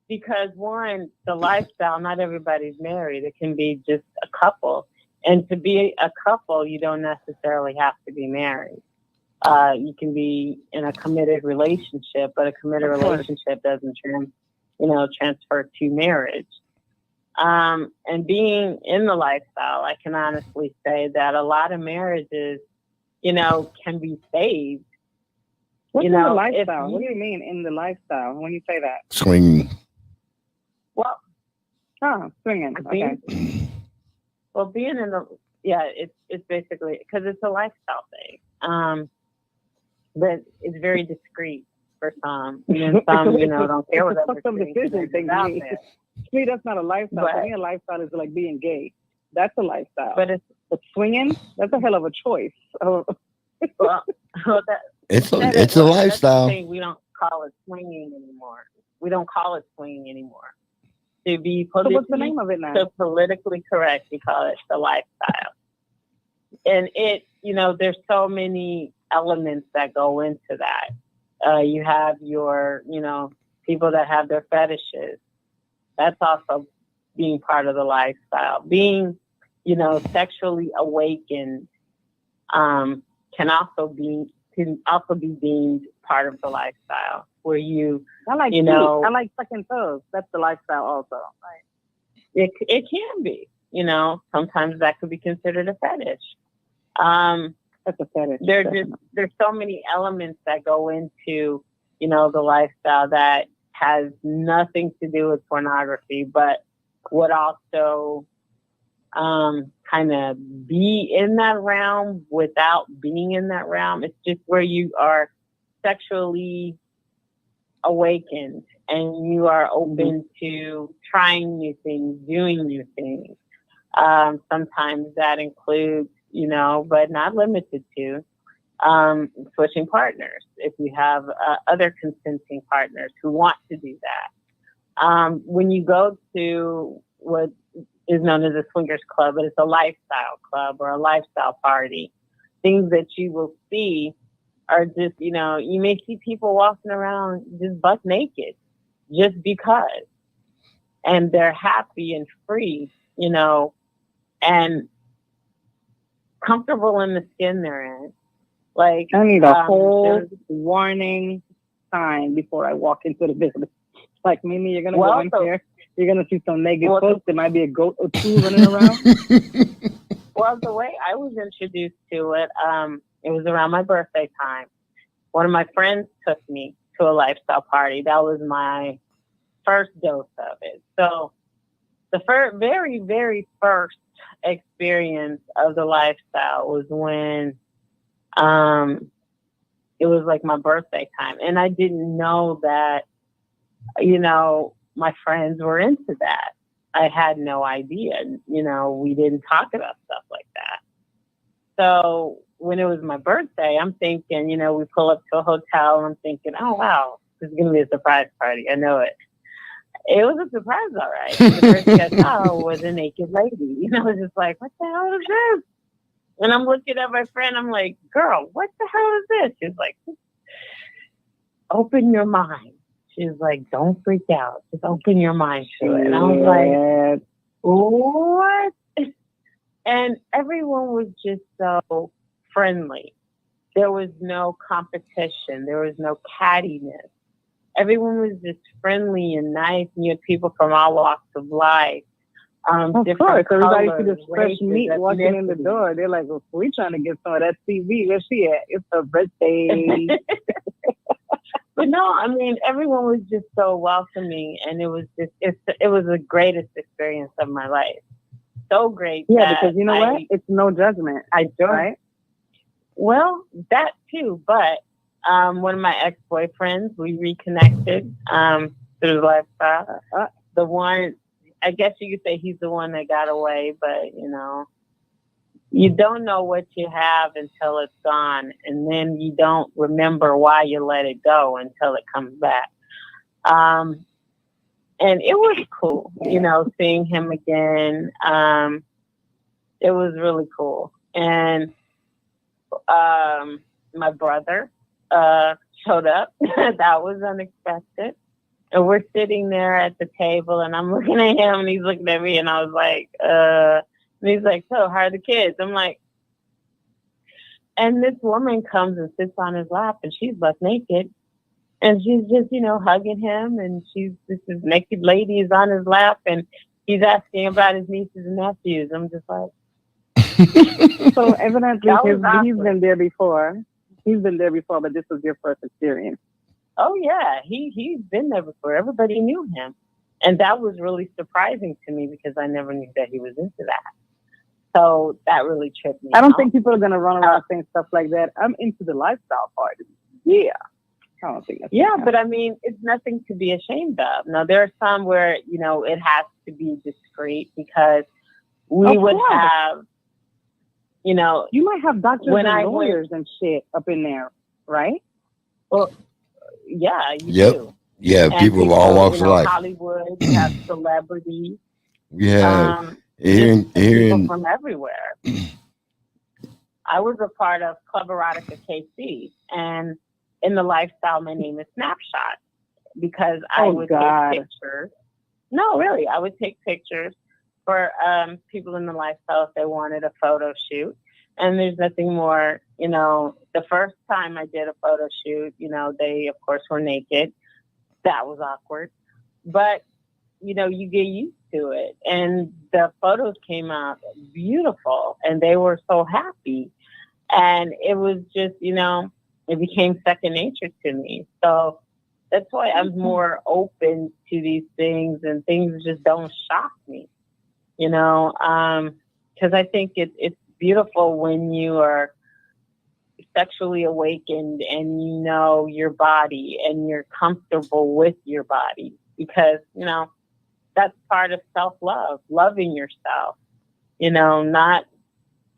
Speaker 2: because one, the lifestyle, not everybody's married. It can be just a couple. And to be a couple, you don't necessarily have to be married. You can be in a committed relationship, but a committed relationship doesn't transfer to marriage. And being in the lifestyle, I can honestly say that a lot of marriages, can be saved.
Speaker 4: What's in the lifestyle? What do you mean in the lifestyle when you say that?
Speaker 5: Swinging.
Speaker 2: Well,
Speaker 4: swinging. Okay.
Speaker 2: Well, being in it's basically because it's a lifestyle thing. But it's very discreet for some. And then some, don't care what other things out there.
Speaker 4: To me, that's not a lifestyle. To me, a lifestyle is like being gay. That's a lifestyle. But swinging, that's a hell of a choice.
Speaker 5: It's a lifestyle.
Speaker 2: We don't call it swinging anymore. To be
Speaker 4: so what's the name of it now?
Speaker 2: So politically correct, we call it the lifestyle. And there's so many elements that go into that. You have your, people that have their fetishes. That's also being part of the lifestyle. Being, sexually awakened can also be deemed part of the lifestyle. Where you,
Speaker 4: I like sucking toes. That's the lifestyle also. Right?
Speaker 2: It can be, sometimes that could be considered a fetish.
Speaker 4: That's a fetish.
Speaker 2: There's so many elements that go into, the lifestyle that has nothing to do with pornography, but would also kind of be in that realm without being in that realm. It's just where you are sexually awakened and you are open to trying new things, doing new things. Sometimes that includes, but not limited to, switching partners. If you have other consenting partners who want to do that. When you go to what is known as a swingers club, but it's a lifestyle club or a lifestyle party, things that you will see are just, you may see people walking around just buck naked just because. And they're happy and free, and comfortable in the skin they're in. Like,
Speaker 4: I need a whole warning sign before I walk into the business. Like, Mimi, you're going to go in here. You're going to see some naked folks. There might be a goat or two running around.
Speaker 2: Well, the way I was introduced to it, it was around my birthday time. One of my friends took me to a lifestyle party. That was my first dose of it. So the very, very first experience of the lifestyle was when it was like my birthday time. And I didn't know that, my friends were into that. I had no idea. We didn't talk about stuff like that. So when it was my birthday, I'm thinking, we pull up to a hotel and I'm thinking, oh, wow, this is going to be a surprise party. I know it. It was a surprise, all right. The first thing I saw was a naked lady. It's just like, what the hell is this? And I'm looking at my friend. I'm like, girl, what the hell is this? She's like, open your mind. She's like, don't freak out. Just open your mind to it. And I was like, what? And everyone was just so friendly. There was no competition. There was no cattiness. Everyone was just friendly and nice. And you had people from all walks of life.
Speaker 4: Of course, everybody see this fresh meat walking in the door. They're like, well, we're trying to get some of that TV. Where's she at? It's her birthday.
Speaker 2: But no, I mean, everyone was just so welcoming, and it was the greatest experience of my life. so great.
Speaker 4: Yeah, because you know what? It's no judgment.
Speaker 2: I joined.
Speaker 4: Right?
Speaker 2: Well, that too, but one of my ex-boyfriends, we reconnected through lifestyle. The one, I guess you could say he's the one that got away, but you know, you don't know what you have until it's gone, and then you don't remember why you let it go until it comes back. And it was cool, you know, seeing him again. It was really cool. And my brother showed up. That was unexpected. And we're sitting there at the table, and I'm looking at him, and he's looking at me, and I was like, and he's like, so how are the kids? I'm like, and this woman comes and sits on his lap, and she's butt naked. And she's just, you know, hugging him, and this naked lady is on his lap, and he's asking about his nieces and nephews. I'm just like,
Speaker 4: so evidently he's been there before. He's been there before, but this was your first experience.
Speaker 2: Oh yeah, he's been there before. Everybody knew him, and that was really surprising to me because I never knew that he was into that. So that really tripped me.
Speaker 4: I don't think people are gonna run around saying stuff like that. I'm into the lifestyle part. Yeah. I don't think that's
Speaker 2: but I mean, it's nothing to be ashamed of. Now, there are some where, you know, it has to be discreet because we would have, you know.
Speaker 4: You might have doctors and lawyers and shit up in there, right?
Speaker 2: Well, yeah, you do.
Speaker 5: Yeah,
Speaker 2: and
Speaker 5: people of all walks of life.
Speaker 2: Hollywood, you have celebrities.
Speaker 5: Yeah.
Speaker 2: People from everywhere. I was a part of Club Erotica KC, and in the lifestyle, my name is Snapshot because I would take pictures. No, really, I would take pictures for people in the lifestyle if they wanted a photo shoot. And there's nothing more, you know, the first time I did a photo shoot, you know, they, of course, were naked. That was awkward. But, you know, you get used to it. And the photos came out beautiful, and they were so happy. And it was just, you know, it became second nature to me. So that's why I'm more open to these things, and things just don't shock me, you know, because I think it's beautiful when you are sexually awakened and you know your body and you're comfortable with your body, because, you know, that's part of self-love, loving yourself, you know, not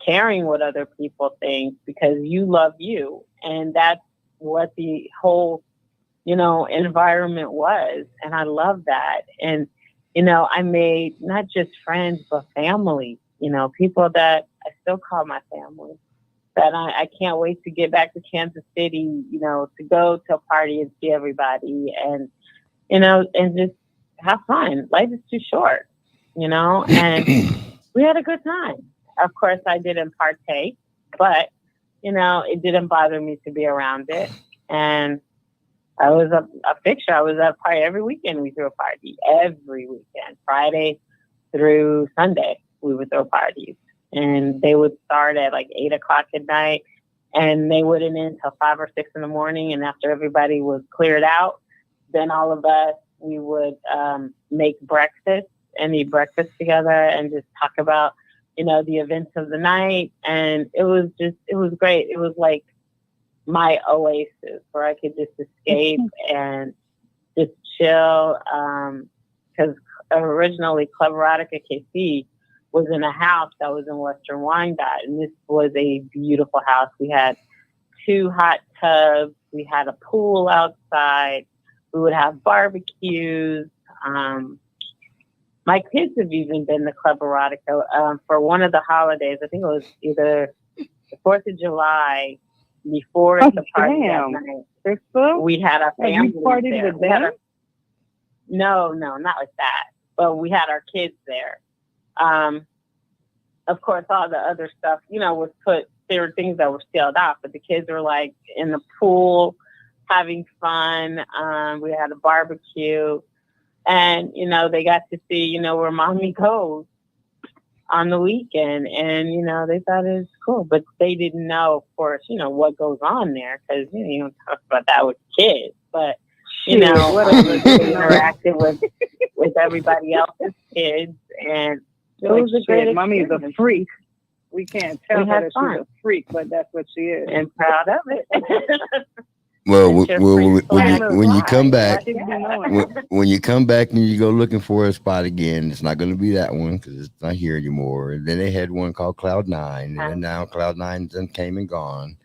Speaker 2: caring what other people think because you love you. And that's what the whole, you know, environment was. And I love that. And, you know, I made not just friends, but family, you know, people that I still call my family, that I can't wait to get back to Kansas City, you know, to go to a party and see everybody and, you know, and just have fun. Life is too short, you know, and we had a good time. Of course, I didn't partake, but, you know, it didn't bother me to be around it. And I was a fixture. I was at a party every weekend. We threw a party every weekend, Friday through Sunday. We would throw parties, and they would start at like 8 o'clock at night, and they wouldn't end until 5 or 6 in the morning. And after everybody was cleared out, then all of us, we would make breakfast and eat breakfast together and just talk about, you know, the events of the night. And it was great. It was like my oasis where I could just escape and just chill. Because originally Club Erotica KC was in a house that was in Western Wyandotte. And this was a beautiful house. We had 2 hot tubs. We had a pool outside. We would have barbecues. My kids have even been to Club Erotica for one of the holidays. I think it was either the 4th of July before the party that night. We had our family there.
Speaker 4: With them?
Speaker 2: No, not like that. But we had our kids there. Of course, all the other stuff, you know, there were things that were sealed off, but the kids were like in the pool having fun. We had a barbecue. And, you know, they got to see, you know, where mommy goes on the weekend. And, you know, they thought it was cool. But they didn't know, of course, you know, what goes on there. Because, you know, you don't talk about that with kids. But, you know, they interacted with everybody else's kids. And It was a great
Speaker 4: Mommy's a
Speaker 2: experience.
Speaker 4: freak. We can't tell
Speaker 2: We
Speaker 4: her
Speaker 2: had
Speaker 4: that
Speaker 2: fun.
Speaker 4: she's a freak, but that's what she is.
Speaker 2: And proud of it.
Speaker 5: Well,
Speaker 2: It's your free
Speaker 5: when you come back,
Speaker 4: She be knowing.
Speaker 5: when you come back and you go looking for a spot again, it's not going to be that one because it's not here anymore. And then they had one called Cloud9, and then now Cloud9 then came and gone,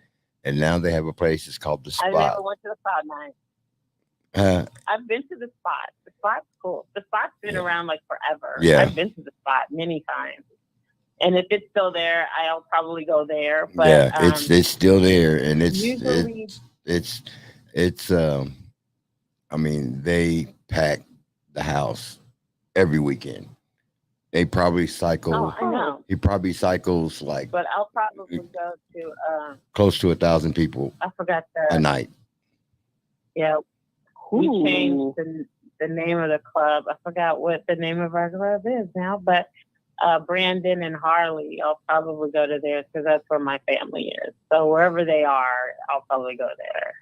Speaker 5: and now they have a place that's called the
Speaker 2: I
Speaker 5: Spot.
Speaker 2: never went to the Cloud9. I've been to the Spot. The Spot's cool. The Spot's been around like forever.
Speaker 5: Yeah.
Speaker 2: I've been to the Spot many times. And if it's still there, I'll probably go there. But
Speaker 5: yeah, it's still there, and
Speaker 2: usually,
Speaker 5: it's I mean, they pack the house every weekend. They probably cycle.
Speaker 2: oh, I know.
Speaker 5: He probably cycles like
Speaker 2: But I'll probably go to,
Speaker 5: close to 1,000 people
Speaker 2: I forgot
Speaker 5: a
Speaker 2: the,
Speaker 5: night.
Speaker 2: yeah, we
Speaker 4: Ooh.
Speaker 2: changed the name of the club. I forgot what the name of our club is now, but Brandon and Harley, I'll probably go to theirs because that's where my family is. So wherever they are, I'll probably go there.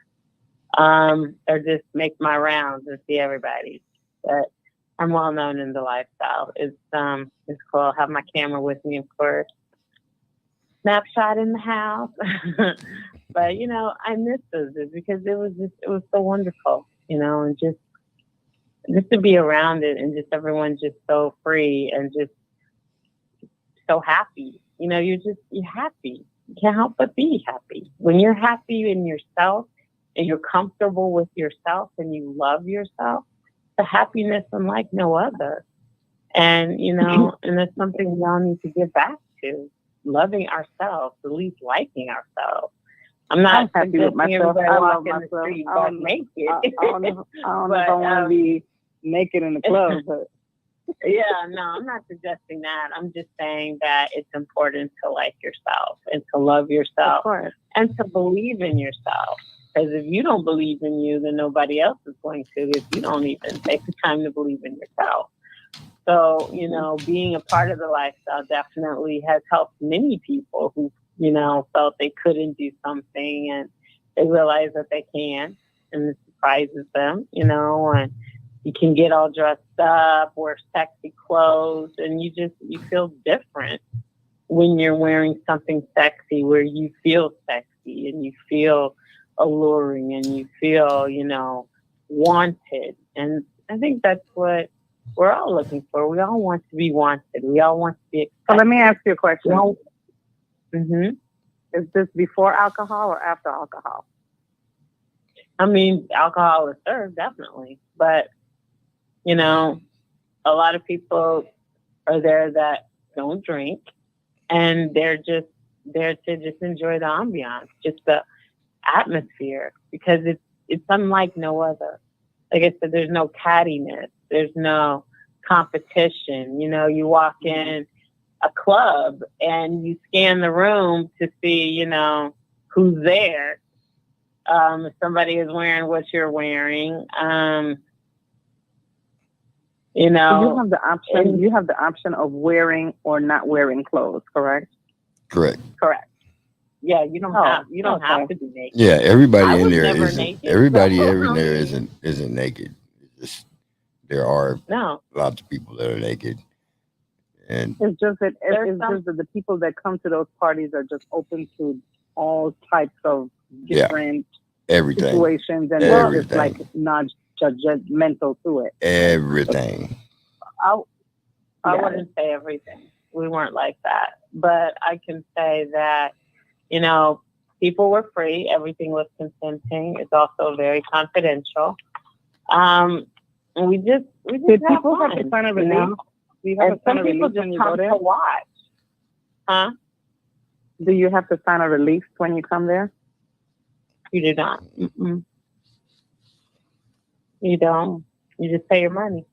Speaker 2: Or just make my rounds and see everybody. But I'm well known in the lifestyle. It's cool. I'll have my camera with me, of course. Snapshot in the house. But you know, I miss those because it was so wonderful, you know, and just to be around it and just everyone just so free and just so happy. You know, you're happy. You can't help but be happy. When you're happy in yourself and you're comfortable with yourself and you love yourself, the happiness unlike no other. And, you know, and that's something we all need to get back to. Loving ourselves, at least liking ourselves. I'm not
Speaker 4: happy with myself.
Speaker 2: everybody
Speaker 4: I love
Speaker 2: walk in the
Speaker 4: myself.
Speaker 2: street
Speaker 4: I
Speaker 2: butt
Speaker 4: don't-
Speaker 2: naked.
Speaker 4: I don't know if I
Speaker 2: But,
Speaker 4: want to be naked in the club, but
Speaker 2: Yeah, no, I'm not suggesting that. I'm just saying that it's important to like yourself and to love yourself and to believe in yourself. Because if you don't believe in you, then nobody else is going to if you don't even take the time to believe in yourself. So, you know, being a part of the lifestyle definitely has helped many people who, you know, felt they couldn't do something and they realize that they can, and it surprises them, you know, and you can get all dressed up, wear sexy clothes, and you feel different when you're wearing something sexy where you feel sexy and you feel alluring and you feel, you know, wanted. And I think that's what we're all looking for. We all want to be wanted. We all want to be accepted.
Speaker 4: So let me ask you a question.
Speaker 2: Mm-hmm.
Speaker 4: Is this before alcohol or after alcohol?
Speaker 2: I mean, alcohol is served, definitely. But, you know, a lot of people are there that don't drink, and they're just there to just enjoy the ambiance, just the atmosphere, because it's unlike no other. Like I said, there's no cattiness. There's no competition. You know, you walk in a club and you scan the room to see, you know, who's there. If somebody is wearing what you're wearing, you know.
Speaker 4: So you have the option. You have the option of wearing or not wearing clothes, correct?
Speaker 5: Correct.
Speaker 2: Correct. Yeah, you don't have to be naked.
Speaker 5: Yeah, everybody
Speaker 2: I
Speaker 5: in
Speaker 2: was
Speaker 5: there
Speaker 2: never
Speaker 5: isn't.
Speaker 2: naked,
Speaker 5: Everybody
Speaker 2: so,
Speaker 5: in there
Speaker 2: I mean,
Speaker 5: isn't naked. It's, there are lots of people that are naked, and
Speaker 4: It's just that the people that come to those parties are just open to all types of different
Speaker 5: everything,
Speaker 4: situations, and they're just like not judgmental to it.
Speaker 5: Everything.
Speaker 2: I wouldn't say everything. We weren't like that. But I can say that, you know, people were free. Everything was consenting. It's also very confidential. And we just
Speaker 4: Did
Speaker 2: have
Speaker 4: people
Speaker 2: fun,
Speaker 4: have to sign a
Speaker 2: you
Speaker 4: release?
Speaker 2: know?
Speaker 4: Do you have
Speaker 2: And
Speaker 4: to sign
Speaker 2: some
Speaker 4: a
Speaker 2: people
Speaker 4: release
Speaker 2: just
Speaker 4: when you go
Speaker 2: come
Speaker 4: there?
Speaker 2: to watch. Huh?
Speaker 4: Do you have to sign a release when you come there?
Speaker 2: You do not. Mm-mm. You don't. You just pay your money.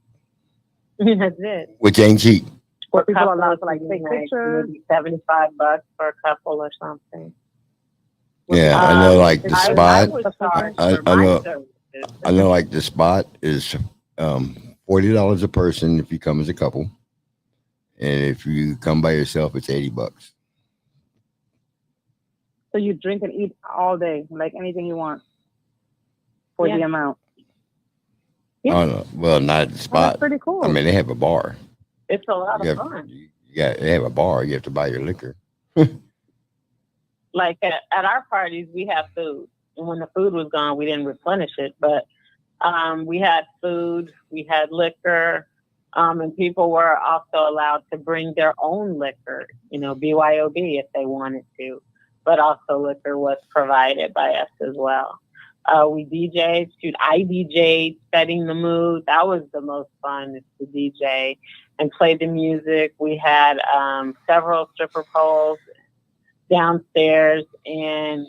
Speaker 2: That's it.
Speaker 5: Which ain't cheap.
Speaker 2: For
Speaker 4: people are
Speaker 2: couples,
Speaker 4: allowed to like
Speaker 2: you
Speaker 4: take
Speaker 2: know,
Speaker 4: pictures.
Speaker 2: maybe $75 for a couple or something.
Speaker 5: Yeah, I know. Like the
Speaker 2: I
Speaker 5: Spot,
Speaker 2: would charge
Speaker 5: I
Speaker 2: for my
Speaker 5: know.
Speaker 2: services.
Speaker 5: I know. Like the Spot is $40 a person if you come as a couple, and if you come by yourself, it's $80.
Speaker 4: So you drink and eat all day, like anything you want for the amount.
Speaker 2: Yeah.
Speaker 5: Oh no, well, not at the Spot.
Speaker 4: That's pretty cool.
Speaker 5: I mean, they have a bar.
Speaker 2: It's a lot of fun.
Speaker 5: You Yeah, they have a bar. You have to buy your liquor.
Speaker 2: Like at our parties, we have food. And when the food was gone, we didn't replenish it. But we had food, we had liquor, and people were also allowed to bring their own liquor, BYOB if they wanted to. But also liquor was provided by us as well. We DJ'd. I DJ'd, setting the mood. That was the most fun, is to DJ and play the music. We had several stripper poles downstairs, and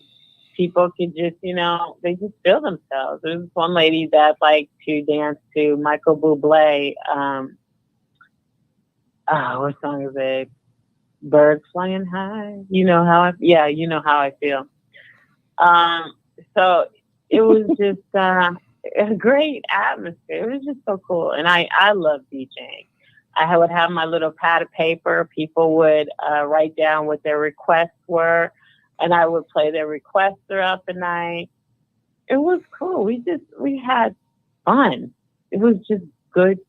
Speaker 2: people could just, they just feel themselves. There was one lady that liked to dance to Michael Bublé. What song is it? Birds Flying High. You know how I feel. So it was just a great atmosphere. It was just so cool. And I love DJing. I would have my little pad of paper. People would write down what their requests were, and I would play their requests throughout the night. It was cool. We had fun. It was just good,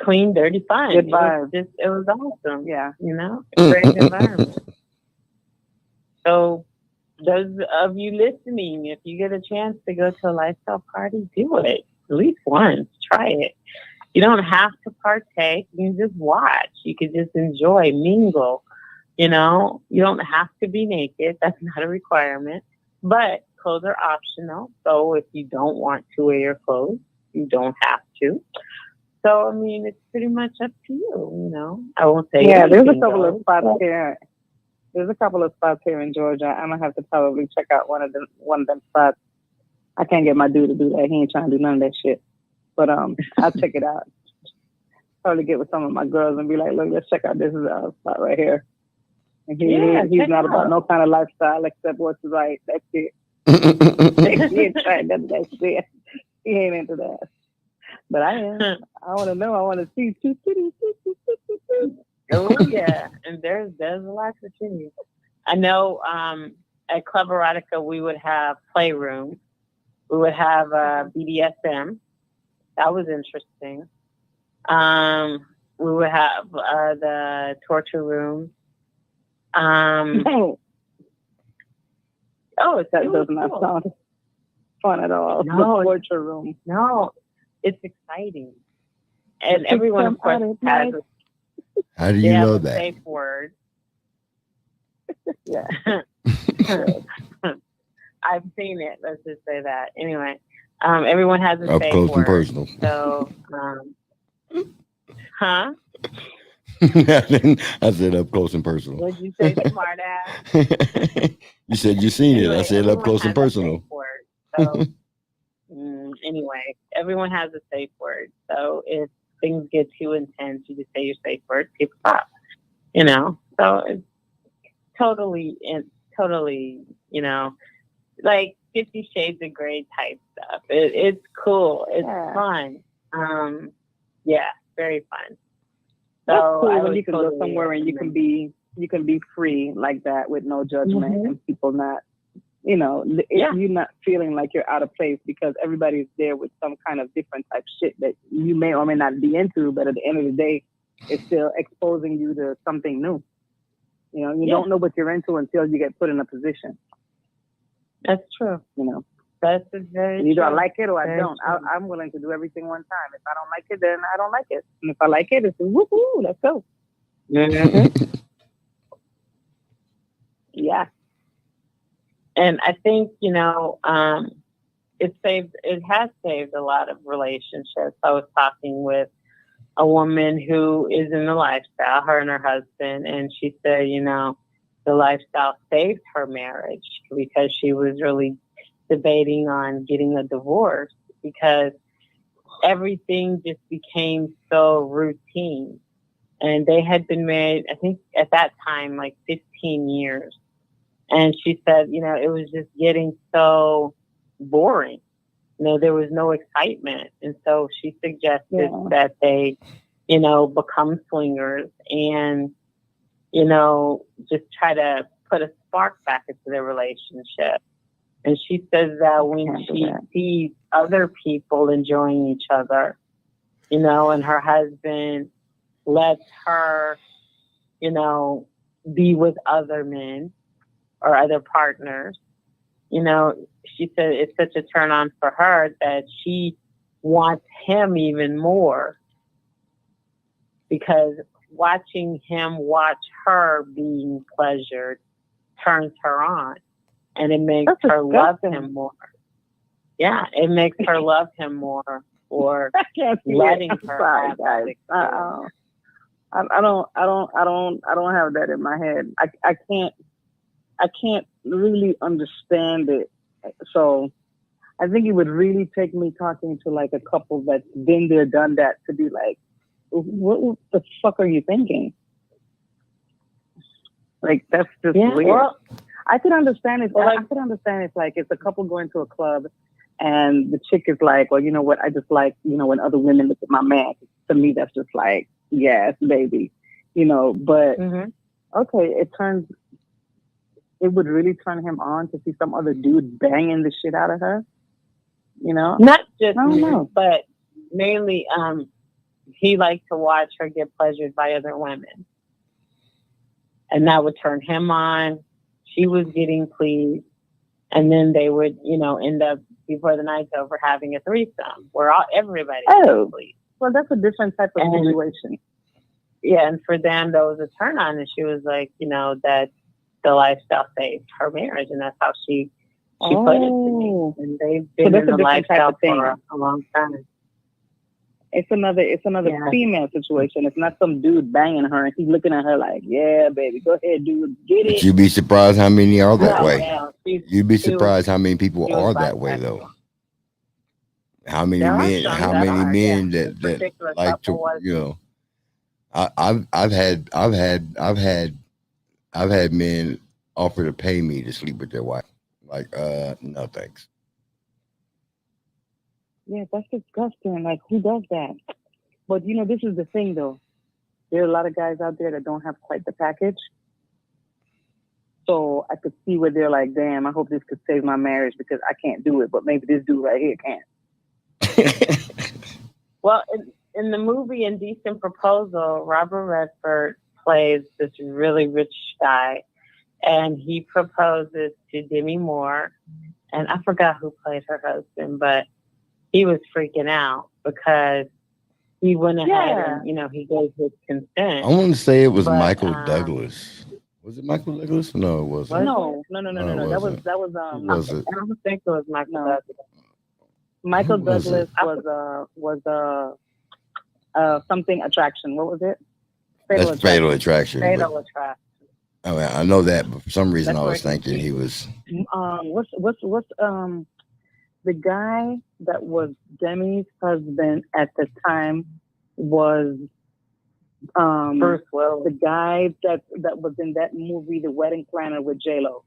Speaker 2: clean, dirty fun.
Speaker 4: Good vibes.
Speaker 2: It was awesome.
Speaker 4: Yeah.
Speaker 2: A great environment. So those of you listening, if you get a chance to go to a lifestyle party, do it. At least once. Try it. You don't have to partake. You can just watch. You can just enjoy, mingle. You don't have to be naked. That's not a requirement. But clothes are optional. So if you don't want to wear your clothes, you don't have to. So, it's pretty much up to you, I won't say.
Speaker 4: Yeah, there's a couple of spots here. There's a couple of spots here in Georgia. I'm going to have to probably check out one of them spots. I can't get my dude to do that. He ain't trying to do none of that shit. But I'll check it out. Probably get with some of my girls and be like, look, let's check out this spot right here. And he's not about no kind of lifestyle except what's right. That's it. He ain't trying that's it. He ain't into that. But I am. I want to know. I want to see two cities.
Speaker 2: Oh yeah, and there's a lot to see. I know. At Club Erotica, we would have playroom. We would have BDSM. That was interesting. We would have the torture room.
Speaker 4: That does not sound fun at all.
Speaker 2: No,
Speaker 4: the torture room.
Speaker 2: No, it's exciting. And everyone, of course, has
Speaker 5: How do you know that?
Speaker 2: Safe word.
Speaker 4: Yeah.
Speaker 2: I've seen it. Let's just say that. Anyway, everyone has a
Speaker 5: up
Speaker 2: safe
Speaker 5: close
Speaker 2: word.
Speaker 5: And personal.
Speaker 2: So, huh?
Speaker 5: I said up close and personal.
Speaker 2: What'd you say, smart ass?
Speaker 5: You said you seen it.
Speaker 2: Anyway,
Speaker 5: I said up close and personal.
Speaker 2: So, anyway, everyone has a safe word. So if things get too intense, you just say your safe word, people stop. So it's totally, like 50 Shades of Grey type stuff. It's cool. It's fun. Very fun.
Speaker 4: That's
Speaker 2: So
Speaker 4: cool when you can go somewhere and you can be free like that with no judgment and people not, you're not feeling like you're out of place because everybody's there with some kind of different type shit that you may or may not be into, but at the end of the day, it's still exposing you to something new. You don't know what you're into until you get put in a position.
Speaker 2: That's true. That's very
Speaker 4: Either
Speaker 2: true.
Speaker 4: I like it or I
Speaker 2: Very
Speaker 4: don't.
Speaker 2: true.
Speaker 4: I'm willing to do everything one time. If I don't like it, then I don't like it. And if I like it, it's woohoo, let's go.
Speaker 2: Mm-hmm.
Speaker 4: Yeah.
Speaker 2: And I think, it has saved a lot of relationships. I was talking with a woman who is in the lifestyle, her and her husband, and she said, the lifestyle saved her marriage because she was really debating on getting a divorce because everything just became so routine. And they had been married, I think at that time, like 15 years. And she said, it was just getting so boring. There was no excitement. And so she suggested that they, become swingers and, just try to put a spark back into their relationship. And she says that when she sees other people enjoying each other, and her husband lets her be with other men or other partners. She said it's such a turn on for her that she wants him even more because watching him watch her being pleasured turns her on, and it makes her love him more. Yeah, it makes her love him more for letting her have that experience.
Speaker 4: I don't have that in my head. I can't really understand it. So I think it would really take me talking to like a couple that's been there, done that, to be like, what the fuck are you thinking? Like, that's just weird. Well, I could understand it. I could understand it's like it's a couple going to a club and the chick is like, well, you know what? I just like, when other women look at my man. To me, that's just like, yes, baby, but okay, it would really turn him on to see some other dude banging the shit out of her,
Speaker 2: Not just me, but mainly, he liked to watch her get pleasured by other women. And that would turn him on. She was getting pleased. And then they would, end up, before the night's over, having a threesome where everybody was pleased.
Speaker 4: Well, that's a different type of situation.
Speaker 2: Yeah, and for them, that was a turn on. And she was like, that the lifestyle saved her marriage. And that's how she put it to me. And they've been in the lifestyle for a long time.
Speaker 4: It's another female situation. It's not some dude banging her and he's looking at her like, yeah, baby, go ahead, dude, get it.
Speaker 5: But you'd be surprised how many are that way. You'd be surprised how many people are that way, though. How many men that like to, I've had men offer to pay me to sleep with their wife. Like, no thanks.
Speaker 4: Yeah, that's disgusting. Like, who does that? But, this is the thing, though. There are a lot of guys out there that don't have quite the package. So I could see where they're like, damn, I hope this could save my marriage because I can't do it. But maybe this dude right here can.
Speaker 2: Well, in the movie Indecent Proposal, Robert Redford plays this really rich guy. And he proposes to Demi Moore. And I forgot who played her husband, but he was freaking out because he went ahead and, he gave his consent.
Speaker 5: I want to say it was Michael Douglas. Was it Michael Douglas? No, it wasn't.
Speaker 4: No. That was
Speaker 5: it?
Speaker 2: I don't think it was Michael Douglas.
Speaker 4: Michael Douglas was something attraction. What was it?
Speaker 5: Fatal Attraction.
Speaker 2: Fatal Attraction.
Speaker 5: I mean, I know that, but for some reason I was thinking he was.
Speaker 4: What's the guy that was Demi's husband at the time was
Speaker 2: Bruce Willis.
Speaker 4: The guy that was in that movie, The Wedding Planner, with J-Lo.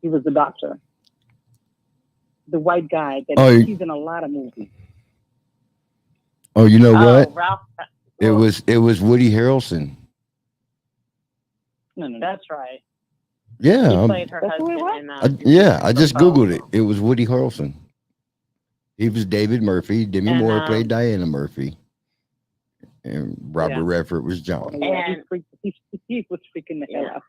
Speaker 4: He was the doctor. The white guy he's in a lot of movies.
Speaker 5: Oh, you know what?
Speaker 2: Ralph.
Speaker 5: It was Woody Harrelson.
Speaker 2: No, that's right.
Speaker 5: Yeah,
Speaker 2: he played her husband.
Speaker 5: I just Googled it. It was Woody Harrelson. He was David Murphy. Demi Moore played Diana Murphy, and Robert Redford was John.
Speaker 4: And he was freaking the hell out.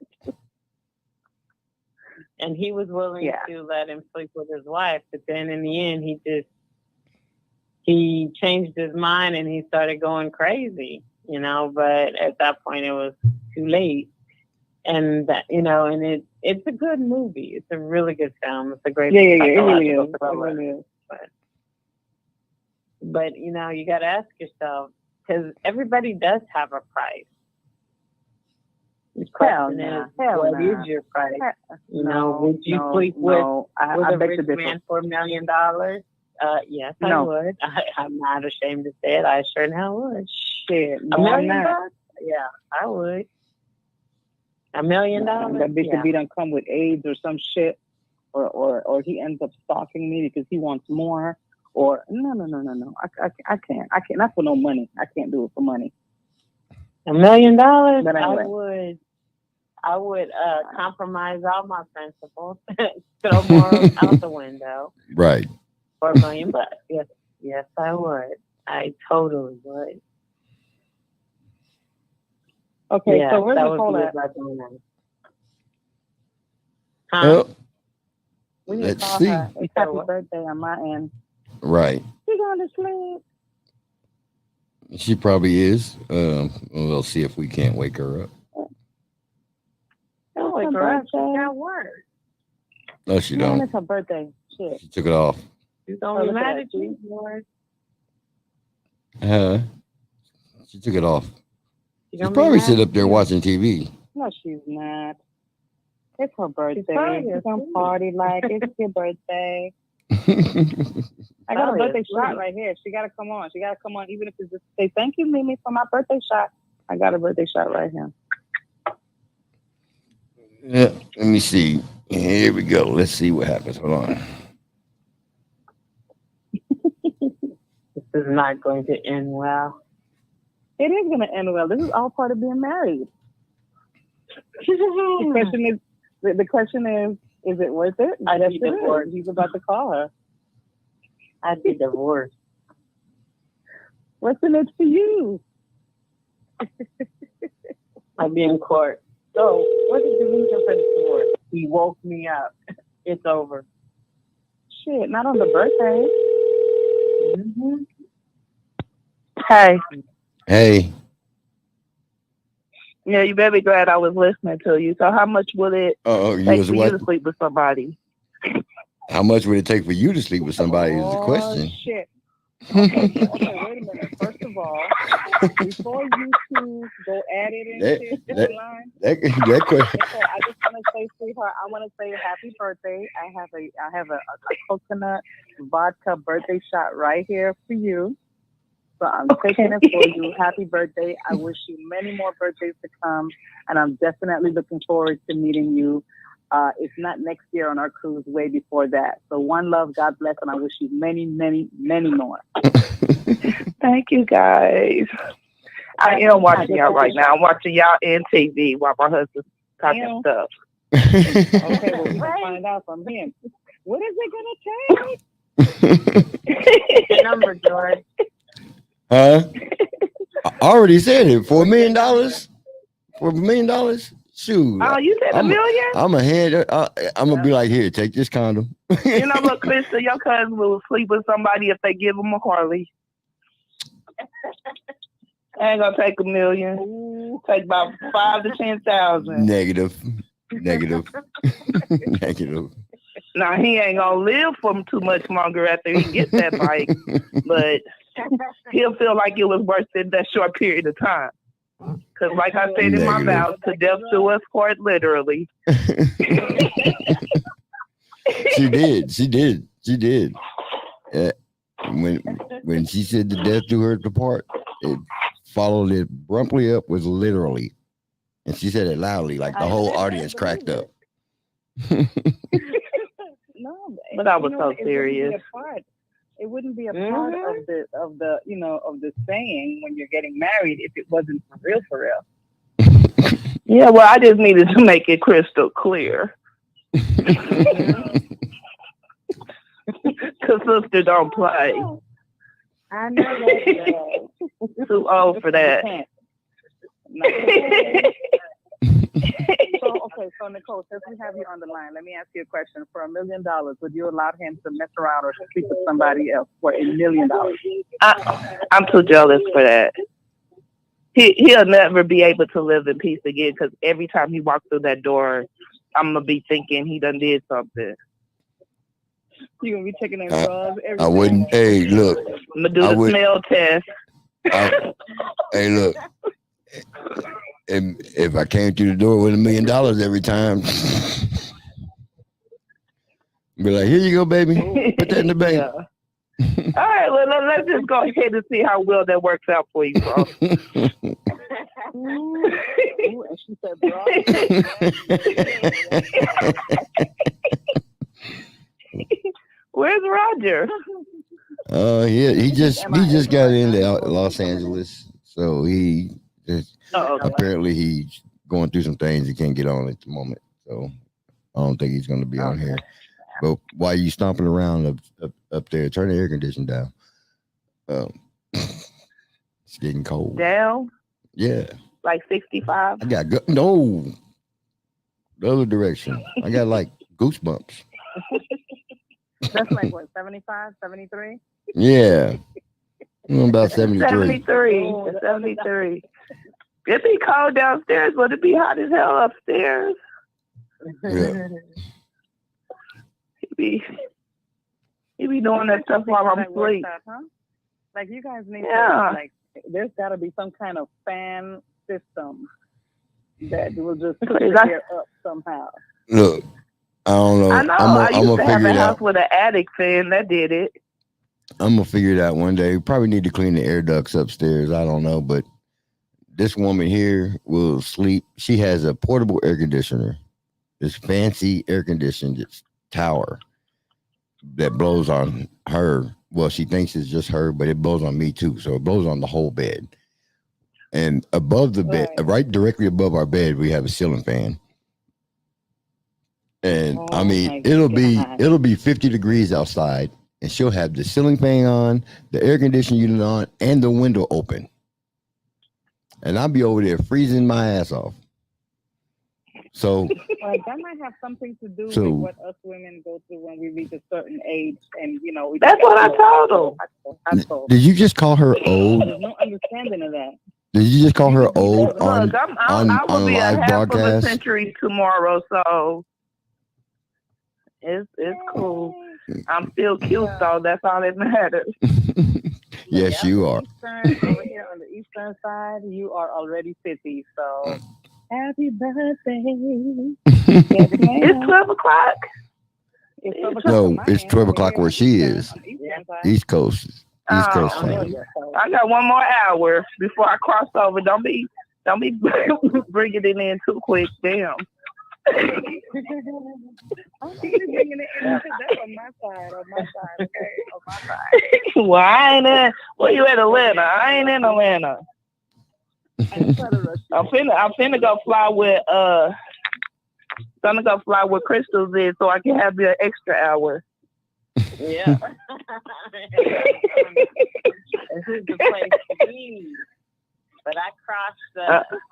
Speaker 2: And he was willing to let him sleep with his wife, but then in the end, he changed his mind and he started going crazy, But at that point, it was too late. And that, and it's a good movie. It's a really good film. It's a great
Speaker 4: it really is.
Speaker 2: But you got to ask yourself, because everybody does have a price. The question is, what is your price? Would you sleep with a rich man for $1 million? Yes, I would. I'm not ashamed to say it. I sure in hell would.
Speaker 4: Shit,
Speaker 2: $1 million? Yeah, I would. $1 million?
Speaker 4: That bitch could be done come with AIDS or some shit, or he ends up stalking me because he wants more. Or no. I can't. Not for no money. I can't do it for money.
Speaker 2: $1 million?
Speaker 4: But anyway.
Speaker 2: I would compromise all my principles, throw morals out the window.
Speaker 5: Right.
Speaker 2: For $1 million. Yes, I would. I totally would.
Speaker 4: Okay,
Speaker 2: Yeah,
Speaker 4: so where's
Speaker 2: that would
Speaker 4: Nicole
Speaker 2: be
Speaker 4: at?
Speaker 2: recommended.
Speaker 5: Well,
Speaker 4: We need to
Speaker 5: let's
Speaker 4: call
Speaker 5: see.
Speaker 4: her. It's happy birthday on my end.
Speaker 5: Right.
Speaker 4: She going to sleep.
Speaker 5: She probably is. We'll see if we can't wake her up.
Speaker 2: Don't wake her up. She got work.
Speaker 5: No, she
Speaker 4: Man,
Speaker 5: don't.
Speaker 4: it's her birthday. Shit.
Speaker 5: She took it off.
Speaker 2: You don't be mad at you, Lord.
Speaker 5: She took it off.
Speaker 2: She
Speaker 5: She's probably sit up there watching TV.
Speaker 4: No, she's not. It's her birthday.
Speaker 2: probably
Speaker 4: She's gonna party like it's your birthday. I got
Speaker 2: Probably
Speaker 4: a birthday
Speaker 2: asleep.
Speaker 4: shot right here. She gotta come on. She gotta come on, even if it's just say thank you, Mimi, for my birthday shot. I got a birthday shot right here.
Speaker 5: Yeah, let me see. Here we go. Let's see what happens. Hold on.
Speaker 2: This is not going to end well.
Speaker 4: It is gonna end well. This is all part of being married. The question is it worth it?
Speaker 2: I'd
Speaker 4: Yes,
Speaker 2: be
Speaker 4: it is.
Speaker 2: divorced.
Speaker 4: He's about to call her.
Speaker 2: I'd be divorced.
Speaker 4: What's in it for you?
Speaker 2: I'd be in court. So, what is the reason for the divorce? He woke me up. It's over.
Speaker 4: Shit, not on the birthday.
Speaker 2: Mm-hmm.
Speaker 10: Hey,
Speaker 5: Hey,
Speaker 10: yeah, you better be glad I was listening to you. So how much would it
Speaker 5: you
Speaker 10: take
Speaker 5: was
Speaker 10: for
Speaker 5: what?
Speaker 10: you to sleep with somebody?
Speaker 5: How much would it take for you to sleep with somebody is the question.
Speaker 4: Shit. Okay, wait a minute. First of all, before you two go at it and shit, online,
Speaker 5: That question.
Speaker 4: so I just want to say, sweetheart, I want to say happy birthday. I have a coconut vodka birthday shot right here for you. So I'm taking it for you. Happy birthday. I wish you many more birthdays to come. And I'm definitely looking forward to meeting you. If not next year on our cruise, way before that. So one love, God bless, and I wish you many, many, many more.
Speaker 10: Thank you, guys. I am watching y'all right now. I'm watching y'all in TV while my husband's talking stuff.
Speaker 4: Okay, well, we can find out from him. What is it going to take?
Speaker 2: The number, George.
Speaker 5: Huh? I already said it. $4 million? $4 million? Shoot.
Speaker 10: Oh, you said $1 million?
Speaker 5: I'm gonna be like, here, take this condom.
Speaker 10: You know, look, Krista, your cousin will sleep with somebody if they give him a Harley. I ain't gonna take $1 million. Take about 5,000 to 10,000.
Speaker 5: Negative. Negative.
Speaker 10: Now he ain't gonna live for too much longer after he gets that bike, but he'll feel like it was worth it that short period of time. Because, like I said in my vows, to death do us part, literally.
Speaker 5: She did. When she said the death do her part, it followed it promptly up with literally, and she said it loudly, like the whole audience cracked up.
Speaker 4: No,
Speaker 10: but I was so serious.
Speaker 4: It wouldn't be a part of the saying when you're getting married if it wasn't for real.
Speaker 10: Yeah, well, I just needed to make it crystal clear. Because sister don't play.
Speaker 4: I know that.
Speaker 10: Too old for that.
Speaker 4: So Nicole, since we have you on the line, let me ask you a question. For $1 million, would you allow him to mess around or sleep with somebody else for $1 million?
Speaker 10: I'm too jealous for that. He'll never be able to live in peace again because every time he walks through that door, I'm gonna be thinking he done did something.
Speaker 4: You're gonna be checking their drugs.
Speaker 5: I wouldn't. Hey, look.
Speaker 10: I'm gonna do the smell test.
Speaker 5: Hey, look. If I came through the door with $1 million every time, be like, here you go, baby. Put that in the bank.
Speaker 10: Yeah. All right, well, let's just go ahead and see how well that works out for you, bro.
Speaker 4: And she said, bro.
Speaker 10: Where's Roger?
Speaker 5: He just got into Los Angeles, so he just apparently he's going through some things he can't get on at the moment. So I don't think he's going to be on here. But while you stomping around up there, turn the air conditioning down. It's getting cold.
Speaker 10: Down?
Speaker 5: Yeah.
Speaker 10: Like 65?
Speaker 5: I got no, the other direction. I got like goosebumps.
Speaker 4: That's like what, 75, 73?
Speaker 5: Yeah, I'm about 73.
Speaker 10: 73. 73. It'd be cold downstairs, but it'd be hot as hell upstairs.
Speaker 5: Yeah.
Speaker 10: He be doing that stuff while I'm asleep.
Speaker 4: Huh? Like you guys need
Speaker 10: Yeah.
Speaker 4: to, like, there's got to be some kind of fan system that will just put your hair up somehow.
Speaker 5: Look, I don't know.
Speaker 10: I know. I used to have a house with an attic fan that did it.
Speaker 5: I'm gonna figure it out one day. We probably need to clean the air ducts upstairs. I don't know, but this woman here will sleep. She has a portable air conditioner, this fancy air conditioned tower that blows on her. Well, she thinks it's just her, but it blows on me too. So it blows on the whole bed. And above the bed, right directly above our bed, we have a ceiling fan. And I mean, it'll be 50 degrees outside, and she'll have the ceiling fan on, the air conditioning unit on, and the window open. And I'll be over there freezing my ass off. So
Speaker 4: that might have something to do with what us women go through when we reach a certain age, and you know.
Speaker 10: That's what I told her.
Speaker 5: Did you just call her old?
Speaker 4: There's no understanding of that.
Speaker 5: Did you just call her old on
Speaker 10: I will be
Speaker 5: live
Speaker 10: a half
Speaker 5: broadcast?
Speaker 10: of a century tomorrow, so it's cool. I'm still cute, though. That's all that matters.
Speaker 5: Yes, you are.
Speaker 4: Over here on the eastern side, you are already 50, so happy birthday.
Speaker 10: It's 12 o'clock.
Speaker 5: No, it's 12 o'clock where she is. East Coast. East Coast time.
Speaker 10: I got one more hour before I cross over. Don't be bringing it in too quick. Damn.
Speaker 4: I'm bringing it in. That's on my side. Okay, on my side.
Speaker 10: Well, I ain't in. Where you at, Atlanta? I ain't in Atlanta. I'm finna go fly with Crystals in so I can have the extra hour.
Speaker 2: Yeah. This is the place to be. But I crossed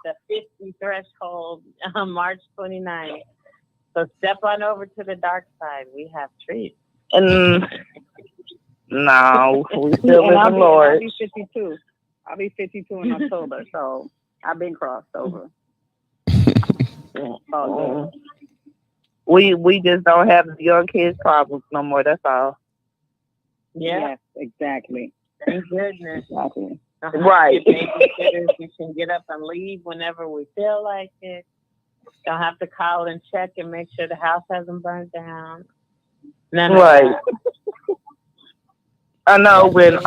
Speaker 2: the 50 threshold on March 29th. So step on over to the dark side. We have treats.
Speaker 10: No, we still in the Lord.
Speaker 4: I'll be 52. I'll be 52 in October, so I've been crossed over.
Speaker 10: We just don't have the young kids problems no more. That's all.
Speaker 2: Yeah.
Speaker 4: Yes, exactly.
Speaker 2: Thank goodness.
Speaker 4: Exactly.
Speaker 10: Right.
Speaker 2: We can get up and leave whenever we feel like it. Don't have to call and check and make sure the house hasn't burned down.
Speaker 10: Right. I know when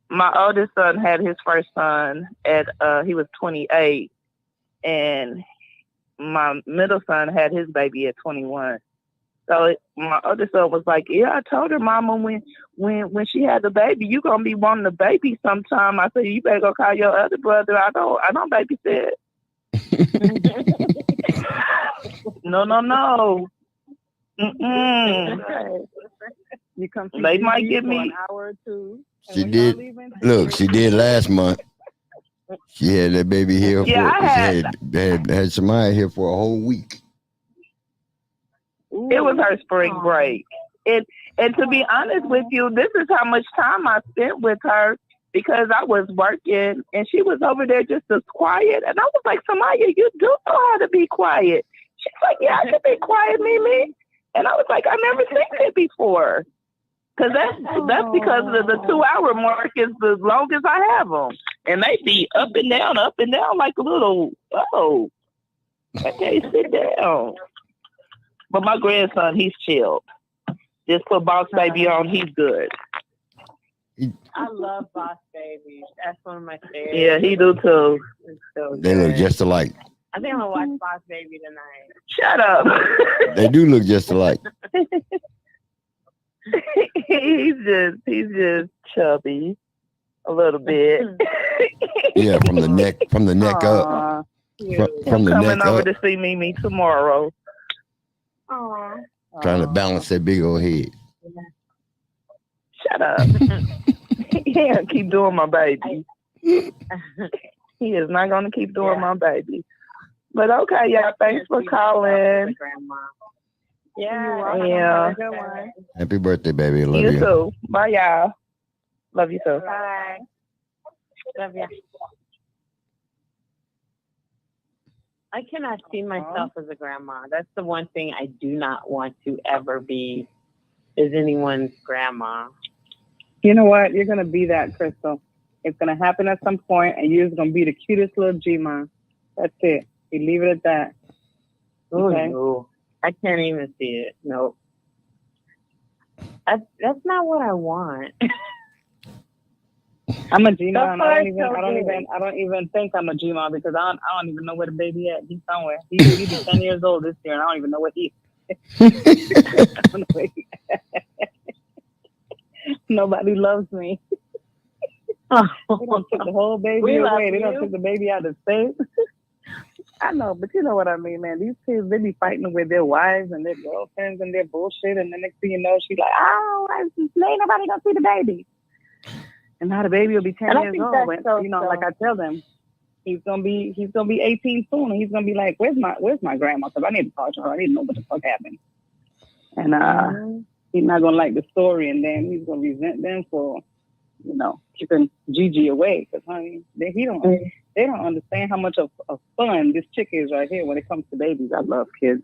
Speaker 10: my oldest son had his first son he was 28, and my middle son had his baby at 21. So my other son was like, "Yeah, I told her, Mama, when she had the baby, you gonna be wanting the baby sometime." I said, "You better go call your other brother. I don't babysit." No.
Speaker 4: You come.
Speaker 10: They might give me
Speaker 4: an hour or two.
Speaker 5: She did. Look, she did last month. She had that baby here for. Had Shemaya here for a whole week.
Speaker 10: It was her spring break. And to be honest with you, this is how much time I spent with her, because I was working and she was over there just as quiet. And I was like, Samaya, you do know how to be quiet. She's like, yeah, I can be quiet, Mimi. And I was like, I never seen it before. Because that's because the 2-hour mark is the longest I have them. And they be up and down like a little, I can't sit down. But my grandson, he's chilled. Just put Boss Baby on, he's good.
Speaker 2: I love Boss Baby. That's one of my favorites.
Speaker 10: Yeah, he do too.
Speaker 5: They look just alike.
Speaker 2: I think I'm gonna watch Boss Baby tonight.
Speaker 10: Shut up.
Speaker 5: They do look just alike.
Speaker 10: He's just chubby a little bit.
Speaker 5: Yeah, from the neck up. From the
Speaker 10: coming
Speaker 5: neck
Speaker 10: over
Speaker 5: up.
Speaker 10: to see Mimi tomorrow.
Speaker 5: Trying to balance that big old head.
Speaker 10: Shut up. Yeah, keep doing my baby. He is not going to keep doing my baby. But okay, y'all. Thanks for calling.
Speaker 2: Yeah.
Speaker 5: Happy birthday, baby. Love
Speaker 10: You
Speaker 5: you.
Speaker 10: too. Bye, y'all. Love you too.
Speaker 2: Bye. Love ya. I cannot see myself as a grandma. That's the one thing I do not want to ever be, is anyone's grandma.
Speaker 4: You know what? You're going to be that, Crystal. It's going to happen at some point, and you're just going to be the cutest little G-Ma. That's it. You leave it at that.
Speaker 2: Okay? No. I can't even see it. No. That's not what I want.
Speaker 4: I'm a G-Ma, and I don't even think I'm a G-Ma because I don't even know where the baby at. He's somewhere. He'll be 10 years old this year, and I don't even know what he Nobody loves me. They don't took the whole baby away. They don't took the baby out of space. I know, but you know what I mean, man. These kids, they be fighting with their wives and their girlfriends and their bullshit, and the next thing you know, she's like, "Oh, ain't nobody gonna see the baby." And now the baby will be 10 years old. And, like I tell them, he's gonna be 18 soon, and he's gonna be like, "Where's my grandma?" Because I need to talk to her. I need to know what the fuck happened. And he's not gonna like the story, and then he's gonna resent them for, keeping Gigi away. Because honey, they don't understand how much of fun this chick is right here when it comes to babies. I love kids.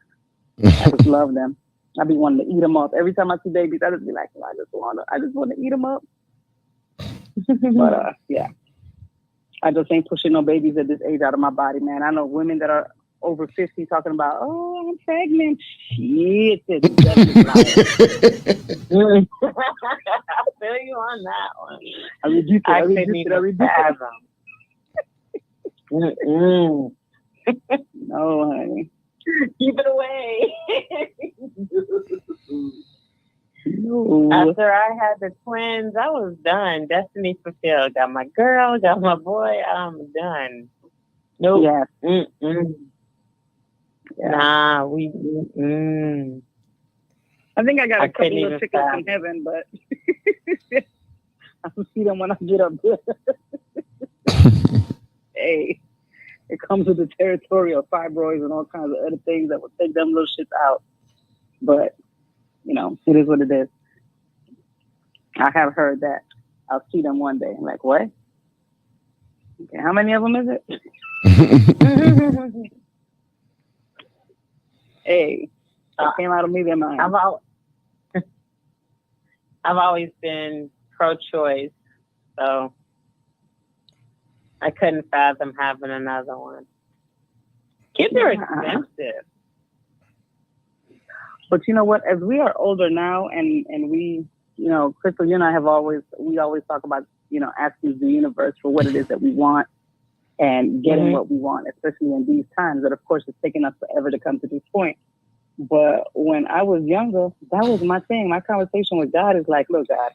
Speaker 4: I just love them. I be wanting to eat them up every time I see babies. I just be like, I just want to eat them up. But yeah, I just ain't pushing no babies at this age out of my body, man. I know women that are over 50 talking about, "Oh, I'm pregnant." Shit, it's definitely lying.
Speaker 2: I feel you on that one.
Speaker 4: I rebuke it. No, honey.
Speaker 2: Keep it away.
Speaker 4: No.
Speaker 2: After I had the twins, I was done. Destiny fulfilled. Got my girl, got my boy. I'm done. Nope.
Speaker 4: Yeah.
Speaker 2: Yeah. Nah,
Speaker 4: I think I got a couple of chickens from heaven, but I'll see them when I get up there. Hey, it comes with the territory of fibroids and all kinds of other things that will take them little shits out. But, it is what it is. I have heard that. I'll see them one day. I'm like, what? Okay, how many of them is it? Hey, that came out of me, they're mine.
Speaker 2: I've always been pro-choice, so I couldn't fathom having another one. Kids are expensive.
Speaker 4: But you know what? As we are older now, and we, Crystal, you and I always talk about, asking the universe for what it is that we want and getting what we want, especially in these times. That, of course, it's taken us forever to come to this point. But when I was younger, that was my thing. My conversation with God is like, look, God,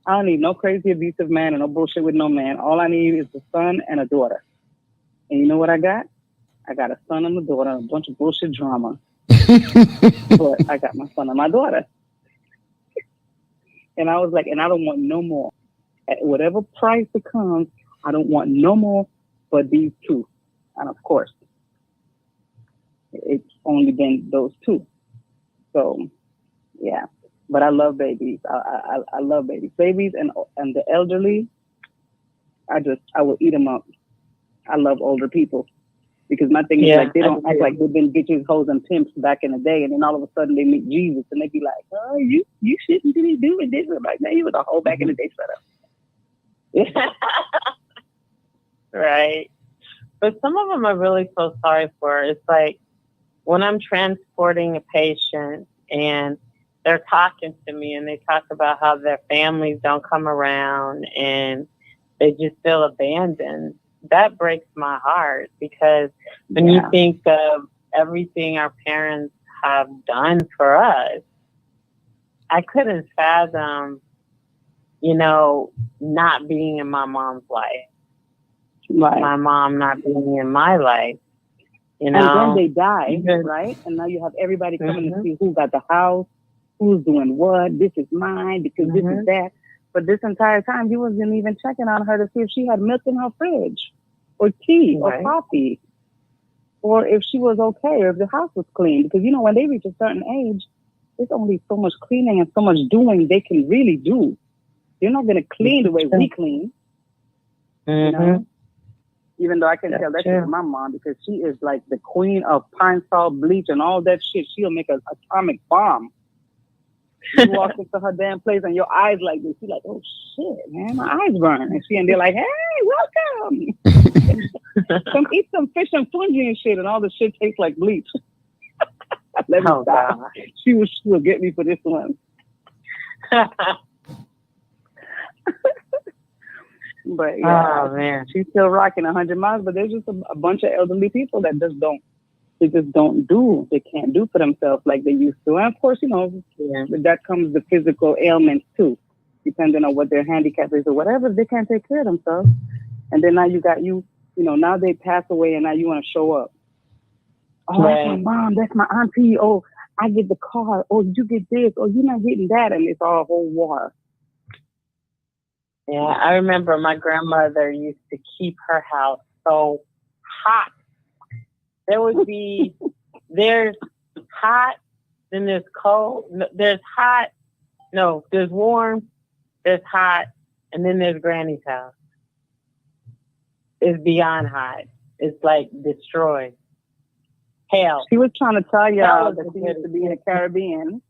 Speaker 4: I don't need no crazy abusive man and no bullshit with no man. All I need is a son and a daughter. And you know what I got? I got a son and a daughter and a bunch of bullshit drama. But I got my son and my daughter. And I was like, and I don't want no more. At whatever price it comes, I don't want no more but these two. And of course, it's only been those two. So, yeah. But I love babies. I love babies. Babies and the elderly, I will eat them up. I love older people. Because my thing is like, they don't act like they've been bitches, hoes, and pimps back in the day. And then all of a sudden they meet Jesus and they be like, "Oh, you shouldn't be doing this." I'm like, "Man, you was a hoe back in the day, shut up."
Speaker 2: Right. But some of them I really feel sorry for. It's like when I'm transporting a patient and they're talking to me and they talk about how their families don't come around and they just feel abandoned. That breaks my heart because when you think of everything our parents have done for us, I couldn't fathom, not being in my mom's life.
Speaker 4: Right.
Speaker 2: My mom not being in my life.
Speaker 4: And then they die, right? And now you have everybody coming to see who got the house, who's doing what, this is mine, because this is that. But this entire time, he wasn't even checking on her to see if she had milk in her fridge or tea or
Speaker 2: Right.
Speaker 4: coffee, or if she was okay, or if the house was clean. Because, when they reach a certain age, there's only so much cleaning and so much doing they can really do. They're not going to clean the way we clean.
Speaker 2: Mm-hmm.
Speaker 4: Even though I can tell that to my mom, because she is like the queen of pine salt, bleach, and all that shit. She'll make an atomic bomb. You walk into her damn place and your eyes like this. She's like, oh shit, man, my eyes burn. And they're like, hey, welcome. Come eat some fish and fungi and shit, and all the shit tastes like bleach. Let me stop.
Speaker 2: God.
Speaker 4: She will get me for this one. But yeah,
Speaker 2: oh man,
Speaker 4: she's still rocking 100 miles. But there's just a bunch of elderly people that just don't. They just don't do. They can't do for themselves like they used to. And of course, with that comes the physical ailments too, depending on what their handicap is or whatever. They can't take care of themselves, and then now you got now they pass away, and now you want to show up. Oh,
Speaker 2: right.
Speaker 4: That's my mom. That's my auntie. Oh, I get the car. Oh, you get this. Oh, you're not getting that, and it's all a whole war.
Speaker 2: Yeah, I remember my grandmother used to keep her house so hot. There would be, there's hot, then there's cold, there's hot, no, there's warm, there's hot, and then there's Granny's house. It's beyond hot. It's like destroyed. Hell.
Speaker 4: She was trying to tell y'all that she used to be in the Caribbean.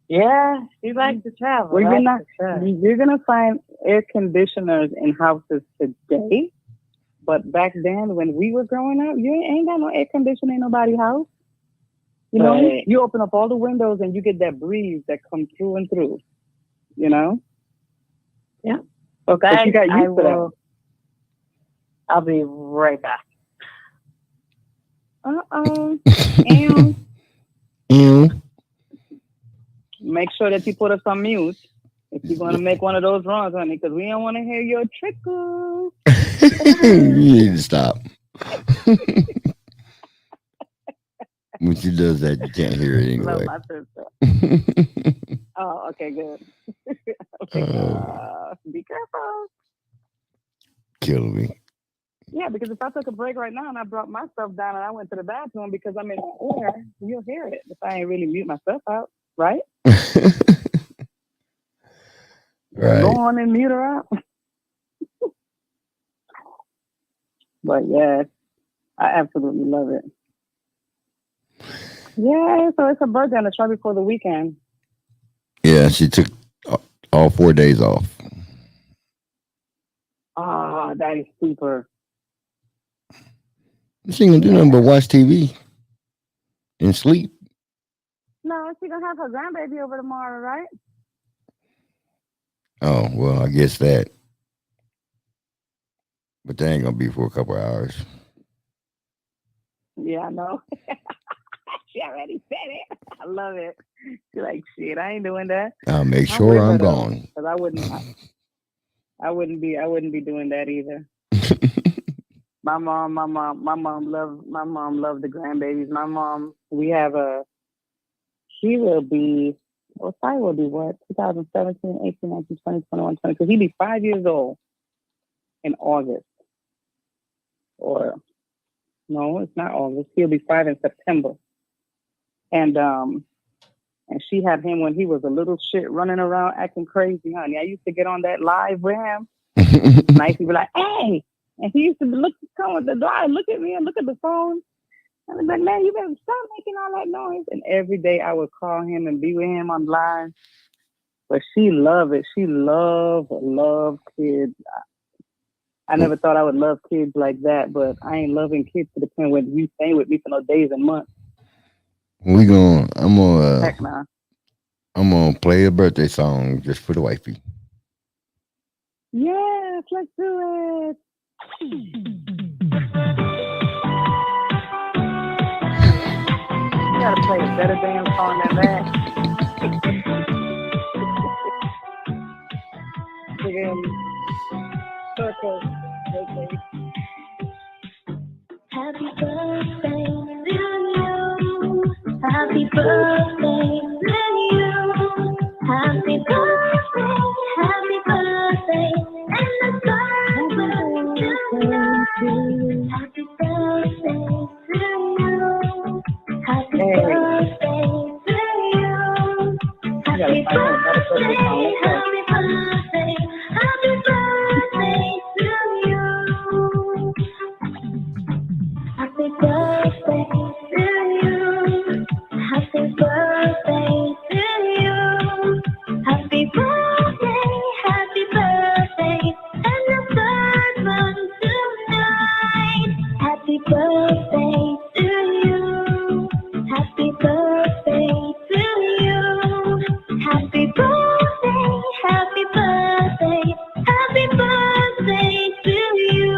Speaker 2: Yeah, she likes to travel.
Speaker 4: Well, you're gonna find air conditioners in houses today, but back then when we were growing up, you ain't got no air conditioner in nobody's house.
Speaker 2: Right.
Speaker 4: You open up all the windows and you get that breeze that comes through and through.
Speaker 2: Yeah.
Speaker 4: Okay,
Speaker 2: But
Speaker 4: you got used to that.
Speaker 2: I'll be right back.
Speaker 4: Make sure that you put us on mute if you're going to make one of those runs, honey, because we don't want to hear your trickle.
Speaker 5: You need to stop. When she does that, you can't hear it anyway.
Speaker 4: Love my sister. Oh, okay, good. Be careful.
Speaker 5: Killing me.
Speaker 4: Yeah, because if I took a break right now and I brought my stuff down and I went to the bathroom because I'm in order, you'll hear it if I ain't really mute myself out, right?
Speaker 5: Right.
Speaker 4: Go on and mute her out. But yeah, I absolutely love it. Yeah, so it's her birthday on the try before the weekend.
Speaker 5: Yeah, she took all 4 days off.
Speaker 4: Ah, that is super.
Speaker 5: She ain't gonna do nothing but watch TV and sleep.
Speaker 4: No, she's gonna have her grandbaby over tomorrow, right?
Speaker 5: Oh, well, I guess that. But that ain't gonna be for a couple hours.
Speaker 4: Yeah, I know. She already said it. I love it. She's like, shit, I ain't doing that.
Speaker 5: I'll make sure I'm gone.
Speaker 4: Because I wouldn't be doing that either. My mom loved the grandbabies. My mom, he will be, well, Ty will be what? 2017, 18, 19, 20, 21, 20, because he'll be 5 years old in August. Or, no, it's not August. He'll be 5 in September. And she had him when he was a little shit running around acting crazy, honey. I used to get on that live with him. And I used to be like, hey. And he used to come with the door and look at me and look at the phone. And I was like, man, you better stop making all that noise. And every day I would call him and be with him on live. But she loved it. She loved kids. I never thought I would love kids like that, but I ain't loving kids to the point where you stay with me for no days and months.
Speaker 5: I'm gonna play a birthday song just for the wifey.
Speaker 4: Yes, let's do it. You gotta play a better damn song than that. Circle. Okay.
Speaker 9: Happy birthday to you. Happy birthday to you. Happy birthday, and birthday to you. Happy birthday to you. Happy birthday, happy birthday, happy birthday to you.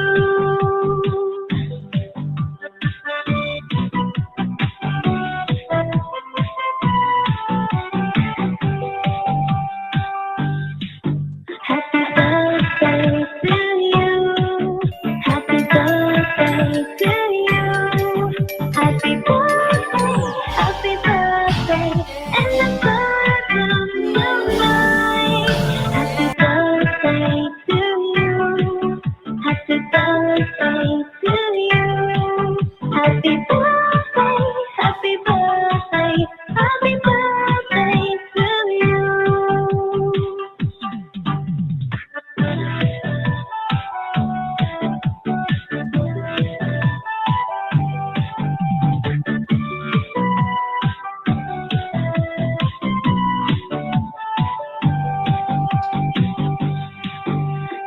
Speaker 9: Happy birthday to you. Happy birthday to you. Happy birthday, and the birth of your life. Happy birthday to you. Happy birthday to you. Happy birthday, happy birthday, happy birthday to you.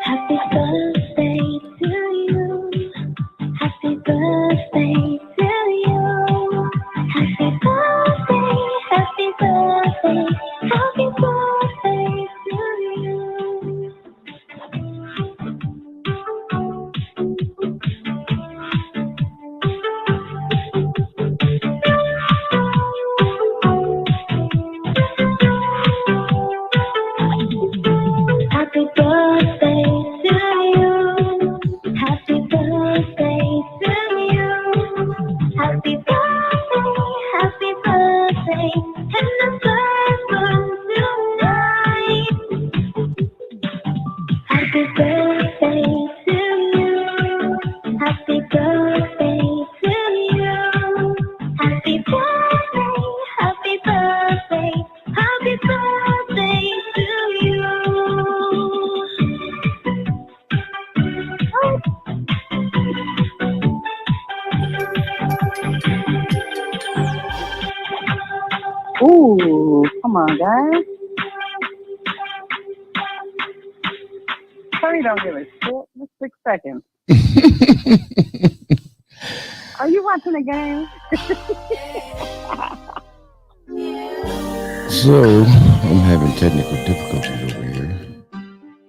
Speaker 9: Happy birthday to you. Happy birthday to you. Happy birthday, happy birthday, happy birthday to you. Happy birthday to you. Happy birthday to you. Happy birthday, and the birth tonight. Happy birthday to you. Happy birthday to you. Happy birthday, happy birthday, happy birthday to you.
Speaker 4: Ooh, come on, guys. Hurry, don't give a shit. Just 6 seconds. Are you watching the game?
Speaker 5: So, I'm having technical difficulties over here.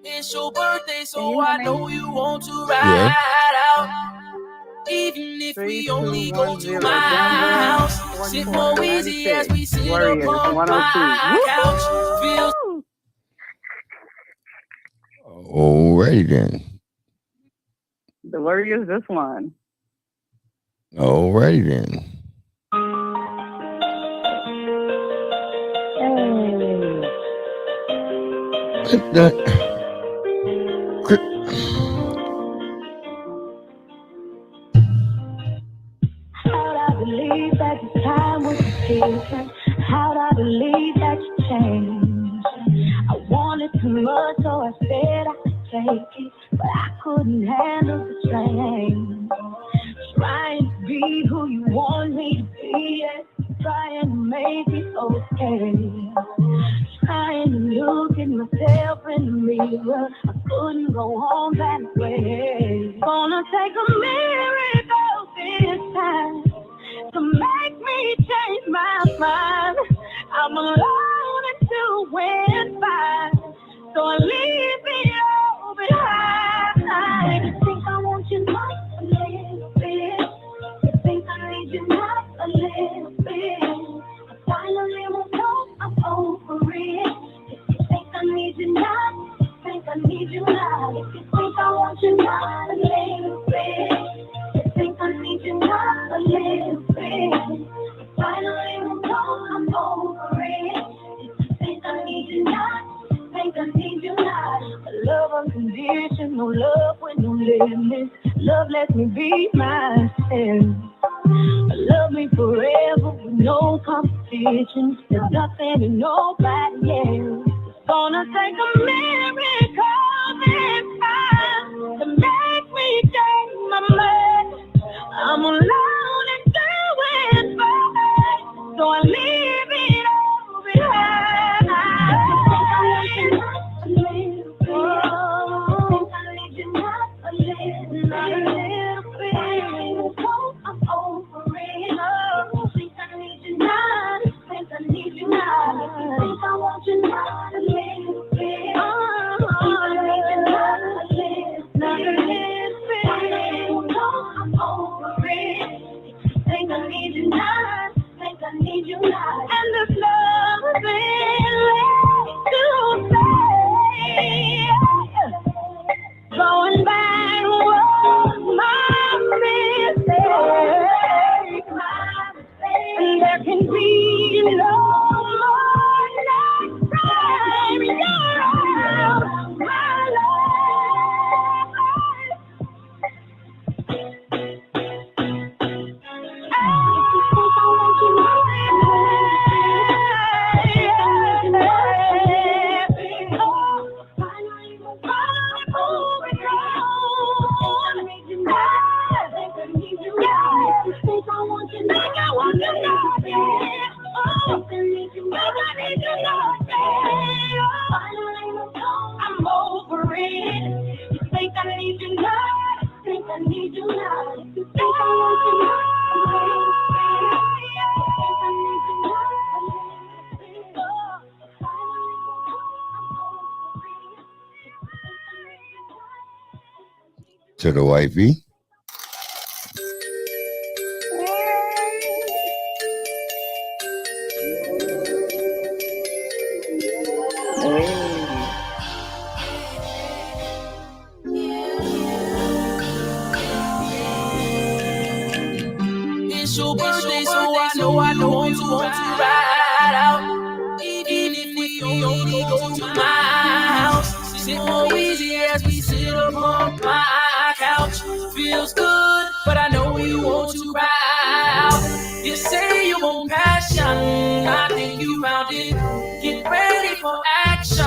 Speaker 11: It's your birthday, so
Speaker 4: Can you
Speaker 11: I
Speaker 4: hear
Speaker 11: know
Speaker 4: me?
Speaker 11: you want to ride out. Even if
Speaker 4: 3,
Speaker 11: we
Speaker 4: 2,
Speaker 11: only
Speaker 4: 1,
Speaker 11: go to
Speaker 4: 0.
Speaker 11: my house.
Speaker 4: Denver,
Speaker 11: Sit
Speaker 4: 44,
Speaker 11: more easy as
Speaker 4: 96.
Speaker 11: we sit
Speaker 4: Warriors,
Speaker 11: up on
Speaker 4: 102.
Speaker 11: my couch. Feels
Speaker 4: Woo!
Speaker 5: Alrighty then.
Speaker 4: The Warriors just won.
Speaker 5: Alrighty then.
Speaker 4: Hey.
Speaker 9: How'd I believe that the time was different? How'd I believe that you changed? I wanted too much, so I said I could take it, but I couldn't handle the strain. Trying to be who you want me to be, and trying to make me so scared. Trying to look at myself in the mirror, I couldn't go on that way. Gonna take a miracle this time to make me change my mind. I'm alone and doing fine, so I leave it all behind. You think I want you not a little bit? You think I need you not a little bit? I finally won't know I'm over it. If you think I need you not, think I need you not. If you think I want you not a little bit, you think I need you not a little bit. I finally won't know I'm over it. If you think I need you not, think I need you not. A love unconditional, love with no limits. Love lets me be myself. Love me forever with no competition. There's nothing and nobody else. It's gonna take a miracle this time to make me change my mind. I'm alone and doing fine, so I leave it all behind. I need you not a little bit. I need you now. Think I need you now. And this love has been laid to say. Going back was my mistake. And there can be no more next time you're around my I'm over it. You think I need you now? Think I need you now? You think I want you now?
Speaker 5: To the wifey.
Speaker 11: It's your birthday, so I know I don't want to ride out. Even if we only go to my house. Sit more easy as we sit up on my couch. Feels good, but I know you want to ride out. You say you want passion, I think you found it. Get ready for action,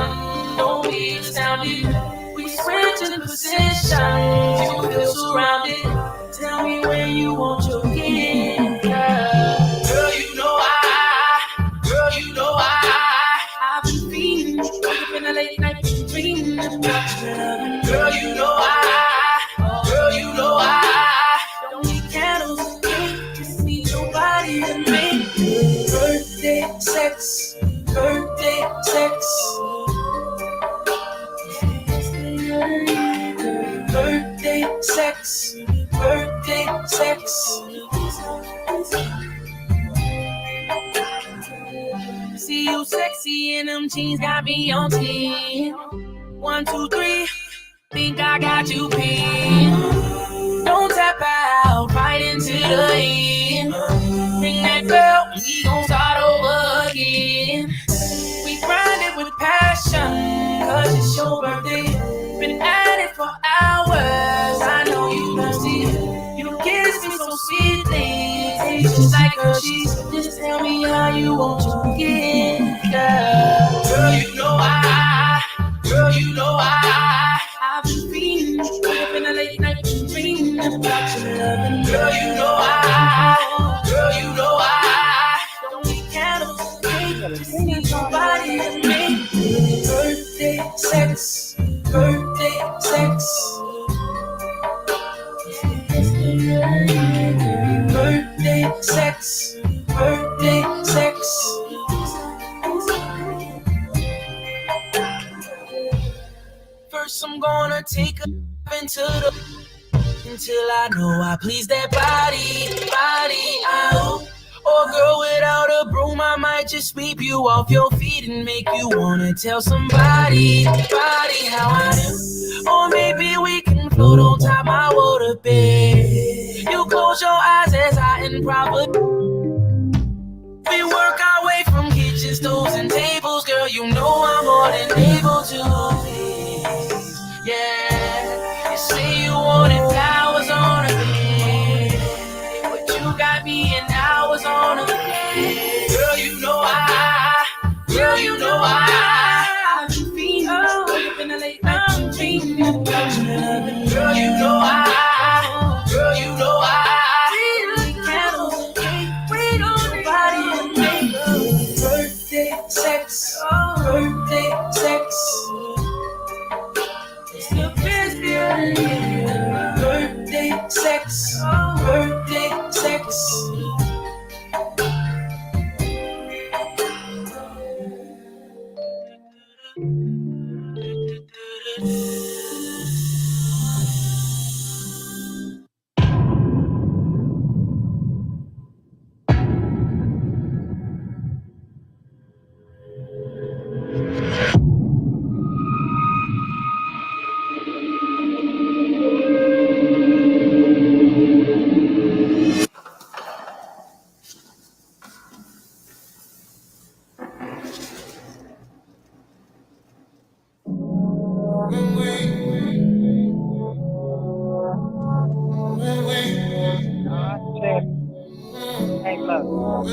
Speaker 11: don't be astounded. We switching positions, you feel surrounded. Tell me where you want your gift, girl. Girl, you know I've been feeling. Woke up in the late night, dreaming about your love. Girl, you know don't need candles and cake, just need your body to make birthday sex, birthday sex. Birthday sex, birthday sex. See you sexy in them jeans, got me on 10. 1, 2, 3, think I got you pinned. Don't tap out, right into the end. Ring that bell, we gon' start over again. We grind it with passion, cause it's your birthday. Been at it for hours, I know you thirsty. You kiss me so sweetly, tastes just like Hershey's. Just tell me how you want your gift, girl. Girl, you know I've been feeling. Woke up in the late night, dreaming about your love. Girl, you know don't need candles, just need your body to make birthday sex, birthday sex. Birthday sex, birthday sex. First I'm gonna take a until I know I please that body, I hope. Or girl without a broom, I might just sweep you off your feet and make you wanna tell somebody how I do. Or maybe we can float on top my water bed. You close your eyes as I improper. We work our way from kitchen stoves and tables, girl. You know I'm more than able to please. Yeah, you say you wanted flowers on a bed, but you got me in hours on a bed. Girl, you know I've been feeling. Woke up in the late night, dreaming about your love. Girl, you know candles and cake, wait on your body and make birthday sex, birthday sex. It's the best feeling. Birthday sex, birthday sex.
Speaker 4: love.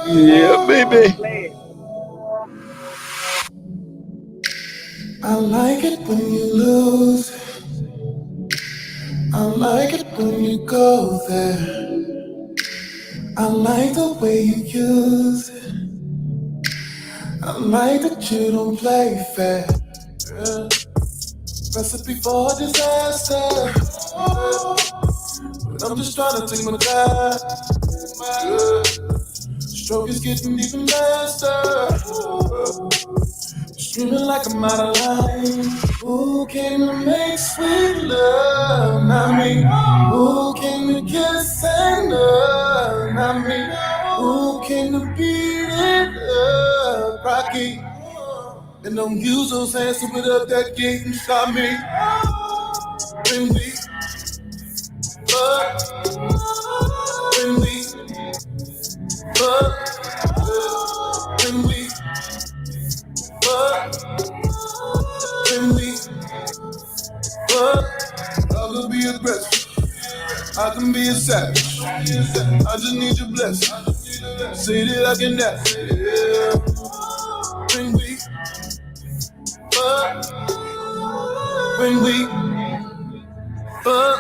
Speaker 5: Yeah, baby.
Speaker 4: Play it.
Speaker 11: I like it when you lose it. I like it when you go there. I like the way you use it. I like that you don't play fair. Yeah. Recipe for disaster. But I'm just trying to take my time. Yeah. Stroke is getting even faster. Streaming like I'm out of line. Who came to make sweet love? Not me. Who came to kiss and love? Not me. Who came to beat it up? Rocky. And don't use those hands to put up that gate and stop me. When we fuck, when we fuck, when we fuck, when we fuck, I could be aggressive, I can be a savage. I just need your blessing. Say that I can dance. Yeah. When we fuck, when we fuck.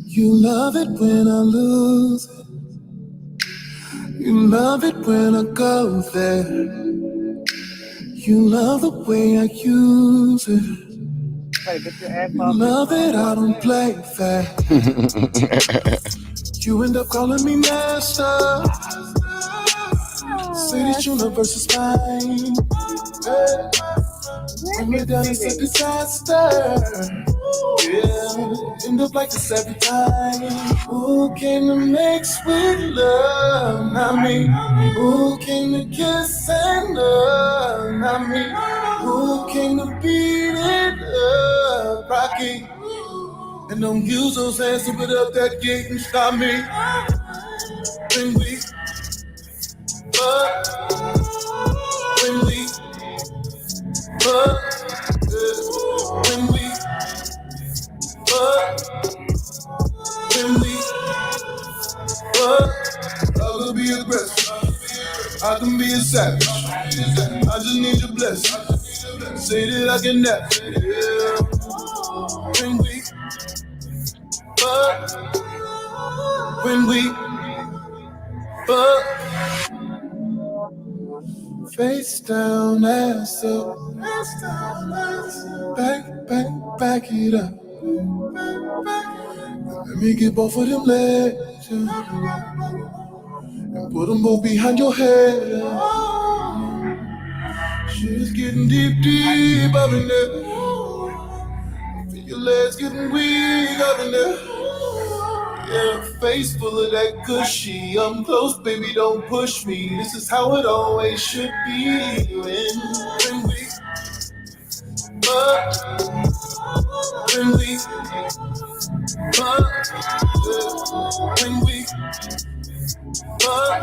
Speaker 11: You love it when I lose it. You love it when I go there. You love the way I use it. You love it, I don't play fair. You end up calling me master. Say this universe is mine. Bring me down, it's a disaster. Yeah, end up like this every time. Who came to make sweet love? Not me. Who came to kiss and love? Not me. Who came to beat it up? Rocky. And don't use those hands to put up that gate and stop me. When we fuck, when we fuck, when we fuck, when we fuck, I could be aggressive, I can be a savage. I just need your blessing. Say that I can nap. Yeah. When we fuck, when we fuck, face down, ass up, back it up. Let me get both of them legs, and put them both behind your head. Shit's getting deep up in there. Feel your legs getting weak up in there. Yeah, face full of that cushy. I'm close, baby, don't push me. This is how it always should be. When we fuck, when we fuck, when we fuck,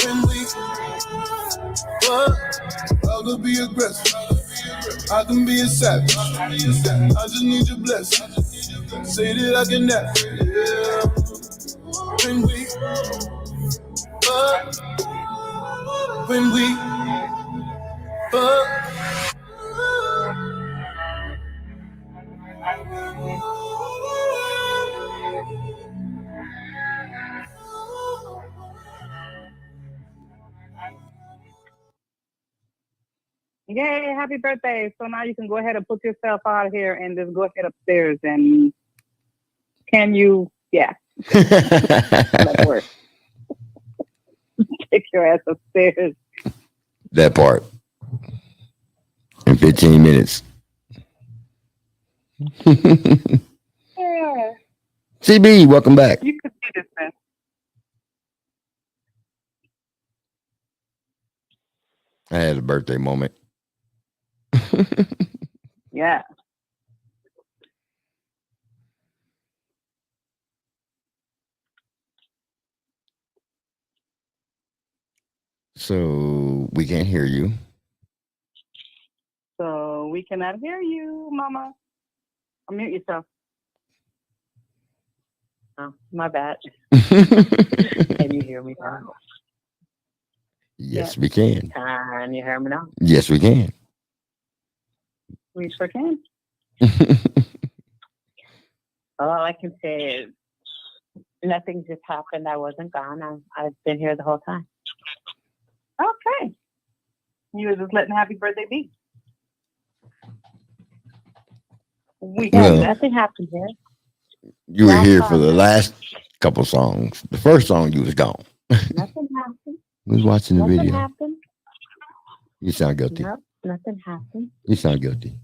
Speaker 11: when we fuck, I could be aggressive, I can be a savage. I just need your blessing. Say that I can nap. Yeah. When we fuck, when we fuck.
Speaker 4: Yay, happy birthday. So now you can go ahead and put yourself out here and just go ahead upstairs and can you, yeah. That work. Take your ass upstairs.
Speaker 5: That part. In 15 minutes.
Speaker 4: Yeah.
Speaker 5: CB, welcome back.
Speaker 4: You could see this, man.
Speaker 5: I had a birthday moment.
Speaker 4: Yeah.
Speaker 5: So we can't hear you.
Speaker 4: So we cannot hear you, Mama. Unmute yourself.
Speaker 2: Oh, my bad. Can you hear me now?
Speaker 5: Yes, we can.
Speaker 2: Can you hear me now?
Speaker 5: Yes, we can.
Speaker 4: We sure can.
Speaker 2: All I can say is nothing just happened. I wasn't gone. I've been here the whole time.
Speaker 4: Okay. You were just letting happy birthday be.
Speaker 5: Well,
Speaker 2: Nothing happened here.
Speaker 5: you were here for the last couple songs. The first song, you was gone.
Speaker 2: Nothing happened.
Speaker 5: We was watching the
Speaker 2: Nothing
Speaker 5: video.
Speaker 2: happened.
Speaker 5: You sound guilty.
Speaker 2: Nope, nothing happened.
Speaker 5: You sound guilty.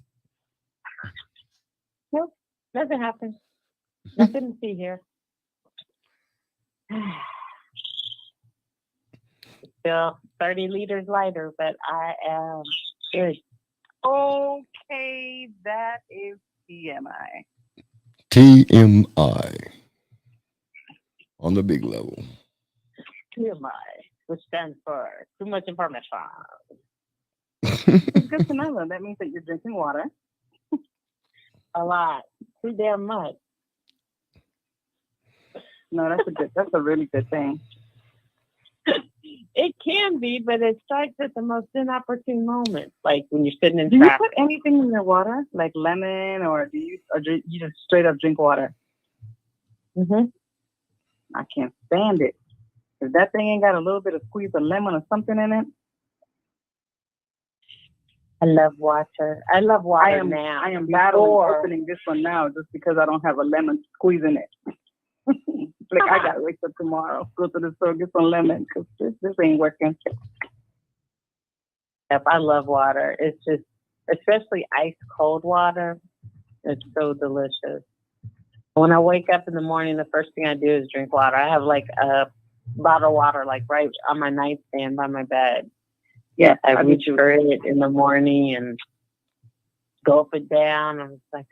Speaker 2: Nope, nothing happened. Nothing to see here. Still 30 liters lighter, but I am good.
Speaker 4: Okay, that is TMI.
Speaker 5: TMI. On the big level.
Speaker 2: TMI, which stands for too much information.
Speaker 4: It's good to know, though. That means that you're drinking water.
Speaker 2: A lot. Too damn much.
Speaker 4: No, that's a really good thing.
Speaker 2: It can be, but it strikes at the most inopportune moments, like when you're sitting in
Speaker 4: Do you
Speaker 2: traffic.
Speaker 4: put anything in your water, like lemon, or you just straight up drink water?
Speaker 2: Mm-hmm.
Speaker 4: I can't stand it. If that thing ain't got a little bit of squeeze of lemon or something in it.
Speaker 2: I love water. I love water now.
Speaker 4: I am battling opening this one now just because I don't have a lemon squeeze in it. Like I gotta wake up tomorrow, go to the store, get some lemon, because this ain't working.
Speaker 2: Yep, I love water. It's just, especially ice cold water. It's so delicious. When I wake up in the morning, the first thing I do is drink water. I have like a bottle of water like right on my nightstand by my bed.
Speaker 4: Yeah,
Speaker 2: I reach for it in the morning and go up and down. I'm just like,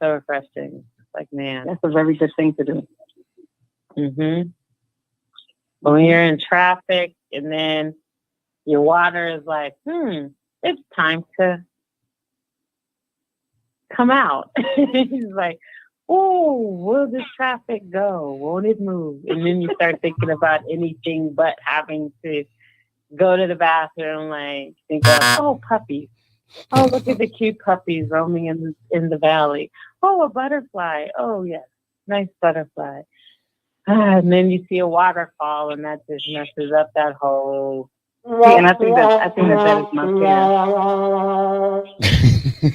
Speaker 2: so refreshing. It's like, man,
Speaker 4: that's a very good thing to do.
Speaker 2: Mm-hmm. When you're in traffic and then your water is like, it's time to come out. It's like, oh, will this traffic go? Won't it move? And then you start thinking about anything but having to go to the bathroom, like think of, oh, puppies. Oh, look at the cute puppies roaming in the valley. Oh, a butterfly. Oh, yes, nice butterfly. And then you see a waterfall, and that just messes up that whole.
Speaker 4: And I think that is my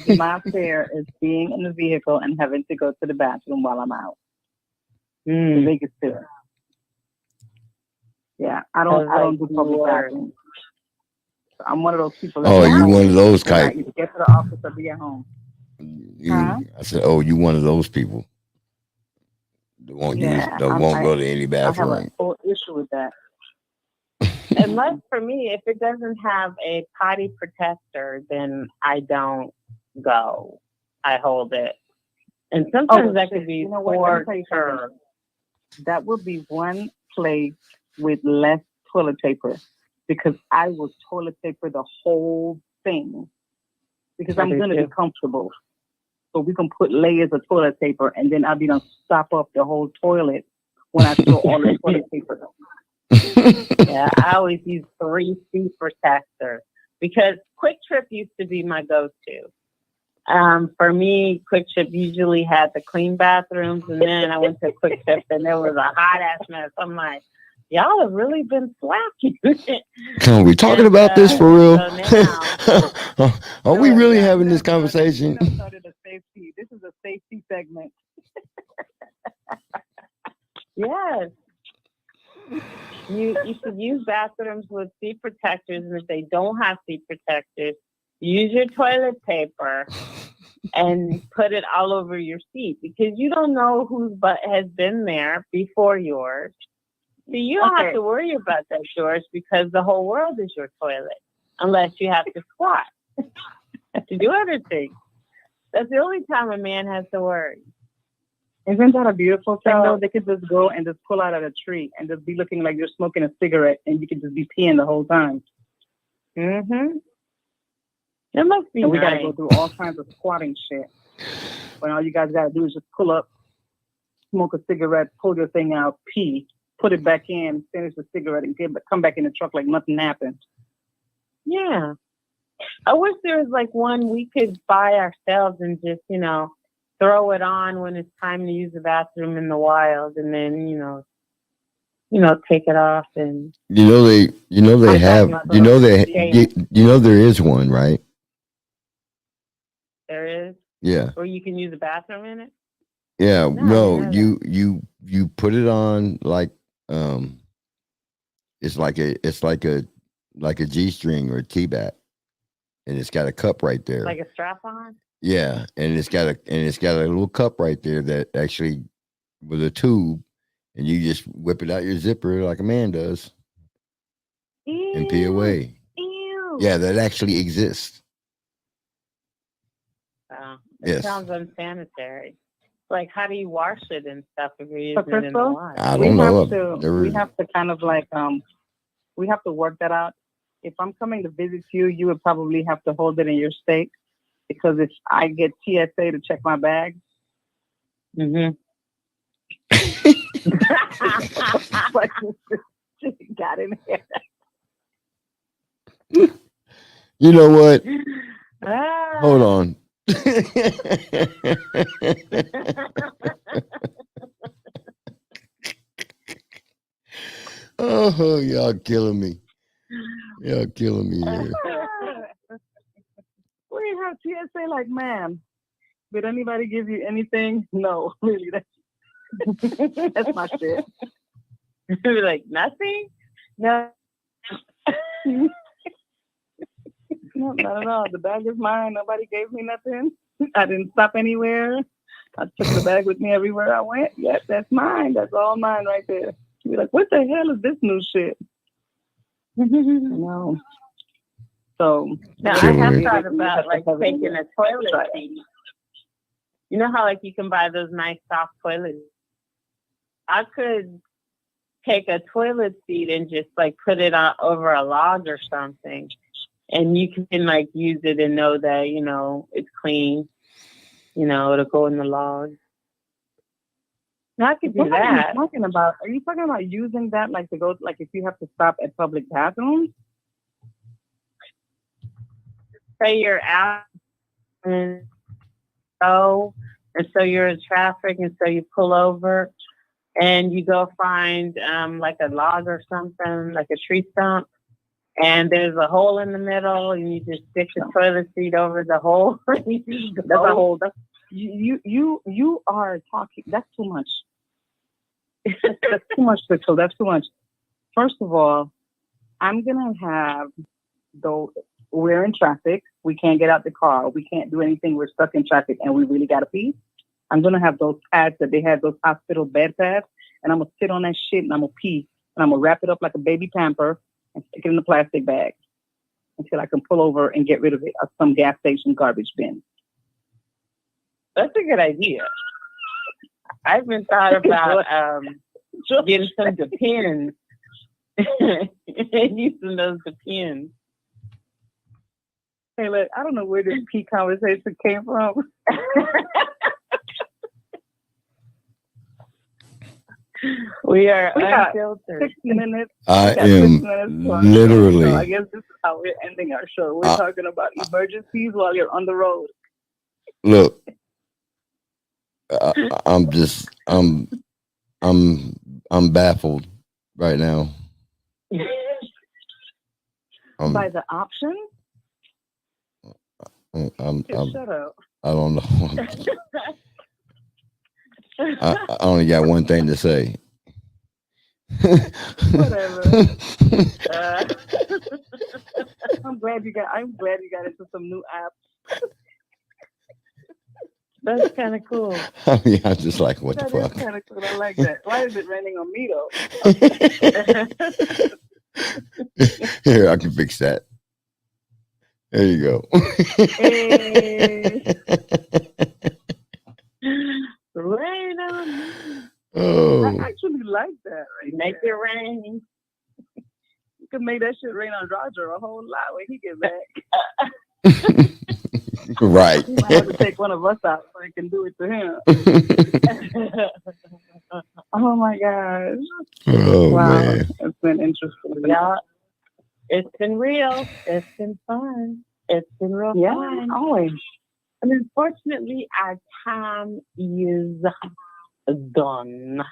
Speaker 4: fear. My fear is being in the vehicle and having to go to the bathroom while I'm out. The biggest fear. Yeah, I don't do public bathrooms. I'm one of those people.
Speaker 5: Oh, you one of those type.
Speaker 4: You get to the office or be at home.
Speaker 5: I said, oh, you one of those people. Won't go to any bathroom.
Speaker 4: I have a full issue with that.
Speaker 2: Unless for me, if it doesn't have a potty protector, then I don't go. I hold it. And sometimes that could be poor term.
Speaker 4: That would be one place with less toilet paper, because I will toilet paper the whole thing because I'm going to be comfortable. So we can put layers of toilet paper, and then I'll be going to stop up the whole toilet when I throw all the toilet paper.
Speaker 2: Yeah, I always use 3 feet protector because Quick Trip used to be my go-to. For me, Quick Trip usually had the clean bathrooms, and then I went to Quick Trip, and there was a hot-ass mess. I'm like, y'all have really been slacking.
Speaker 5: Are we talking about this for real? So are we really having this conversation?
Speaker 4: This is a safety segment.
Speaker 2: Yes. You should use bathrooms with seat protectors, and if they don't have seat protectors, use your toilet paper and put it all over your seat, because you don't know whose butt has been there before yours. So you don't have to worry about that, George, because the whole world is your toilet, unless you have to squat. To do other things. That's the only time a man has to worry.
Speaker 4: Isn't that a beautiful thing, though? They could just go and just pull out of a tree and just be looking like you're smoking a cigarette, and you could just be peeing the whole time.
Speaker 2: Mm-hmm. It must be
Speaker 4: we
Speaker 2: nice.
Speaker 4: got to go through all kinds of squatting shit. When all you guys got to do is just pull up, smoke a cigarette, pull your thing out, pee, put it back in, finish the cigarette, and come back in the truck like nothing happened.
Speaker 2: Yeah. I wish there was like one we could buy ourselves and just, throw it on when it's time to use the bathroom in the wild, and then, take it off. And
Speaker 5: they have, there is one, right?
Speaker 2: There is?
Speaker 5: Yeah.
Speaker 2: Or you can use the bathroom in it?
Speaker 5: Yeah. No, you put it on like, it's like a G-string or a T-back, and it's got a cup right there.
Speaker 2: Like a strap on?
Speaker 5: Yeah, and it's got a little cup right there that actually with a tube, and you just whip it out your zipper like a man does.
Speaker 2: Ew,
Speaker 5: and pee away.
Speaker 2: Ew.
Speaker 5: Yeah, that actually exists.
Speaker 2: Wow.
Speaker 5: Yes.
Speaker 2: Sounds unsanitary. Like, how do you wash it and stuff if you're using it in the water?
Speaker 5: I don't know.
Speaker 4: We have to kind of like, we have to work that out. If I'm coming to visit you, you would probably have to hold it in your state, because if I get TSA to check my bag, like, got in here.
Speaker 5: You know what? Hold on. Oh, y'all killing me. Y'all killing me here.
Speaker 4: We have TSA like, ma'am, did anybody give you anything? No, really, that's my shit.
Speaker 2: You're like, nothing? No.
Speaker 4: No, not at all. The bag is mine. Nobody gave me nothing. I didn't stop anywhere. I took the bag with me everywhere I went. Yep, that's mine. That's all mine right there. You're like, what the hell is this new shit? No. So
Speaker 2: now I have thought about like taking a toilet seat. You know how like you can buy those nice soft toilets? I could take a toilet seat and just like put it on over a log or something, and you can like use it and know that it's clean. It'll go in the log. I could do that.
Speaker 4: Are you talking about using that like to go, like if you have to stop at public bathrooms?
Speaker 2: Say you're out and so you're in traffic, and so you pull over and you go find like a log or something, like a tree stump, and there's a hole in the middle, and you just stick the toilet seat over the hole. That's a hole.
Speaker 4: You are talking. That's too much. That's too much, Rachel. That's too much. First of all, I'm gonna have we're in traffic. We can't get out the car. We can't do anything. We're stuck in traffic, and we really gotta pee. I'm gonna have those pads that they have, those hospital bed pads, and I'm gonna sit on that shit and I'm gonna pee, and I'm gonna wrap it up like a baby pamper and stick it in a plastic bag until I can pull over and get rid of it at some gas station garbage bin.
Speaker 2: That's a good idea. I've been thought about getting some Depends and using those Depends.
Speaker 4: Hey, look, I don't know where this pee conversation came from.
Speaker 2: We are unfiltered.
Speaker 4: 6 minutes.
Speaker 5: I am literally.
Speaker 4: So I guess this is how we're ending our show. We're talking about emergencies while you're on the road.
Speaker 5: Look, I'm baffled right now.
Speaker 4: By the option?
Speaker 5: Shut
Speaker 4: up.
Speaker 5: I don't know. I only got one thing to say.
Speaker 4: Whatever. I'm glad you got into some new apps.
Speaker 2: That's kind of cool.
Speaker 5: I mean, I'm just like, what the fuck?
Speaker 4: That's kind of cool. I like that. Why is it raining on me though?
Speaker 5: Here, I can fix that. There you go.
Speaker 2: Hey. Rain on me.
Speaker 5: Oh.
Speaker 4: I actually like that. Right
Speaker 2: Make it rain.
Speaker 4: You can make that shit rain on Roger a whole lot when he get back.
Speaker 5: Right.
Speaker 4: You might have to take one of us out so he can do it to him. Oh my gosh.
Speaker 5: Oh,
Speaker 4: Wow.
Speaker 5: man.
Speaker 4: It's been interesting.
Speaker 2: Yeah. It's been real. It's been fun. It's been real fun.
Speaker 4: Always.
Speaker 2: And unfortunately, our time is done.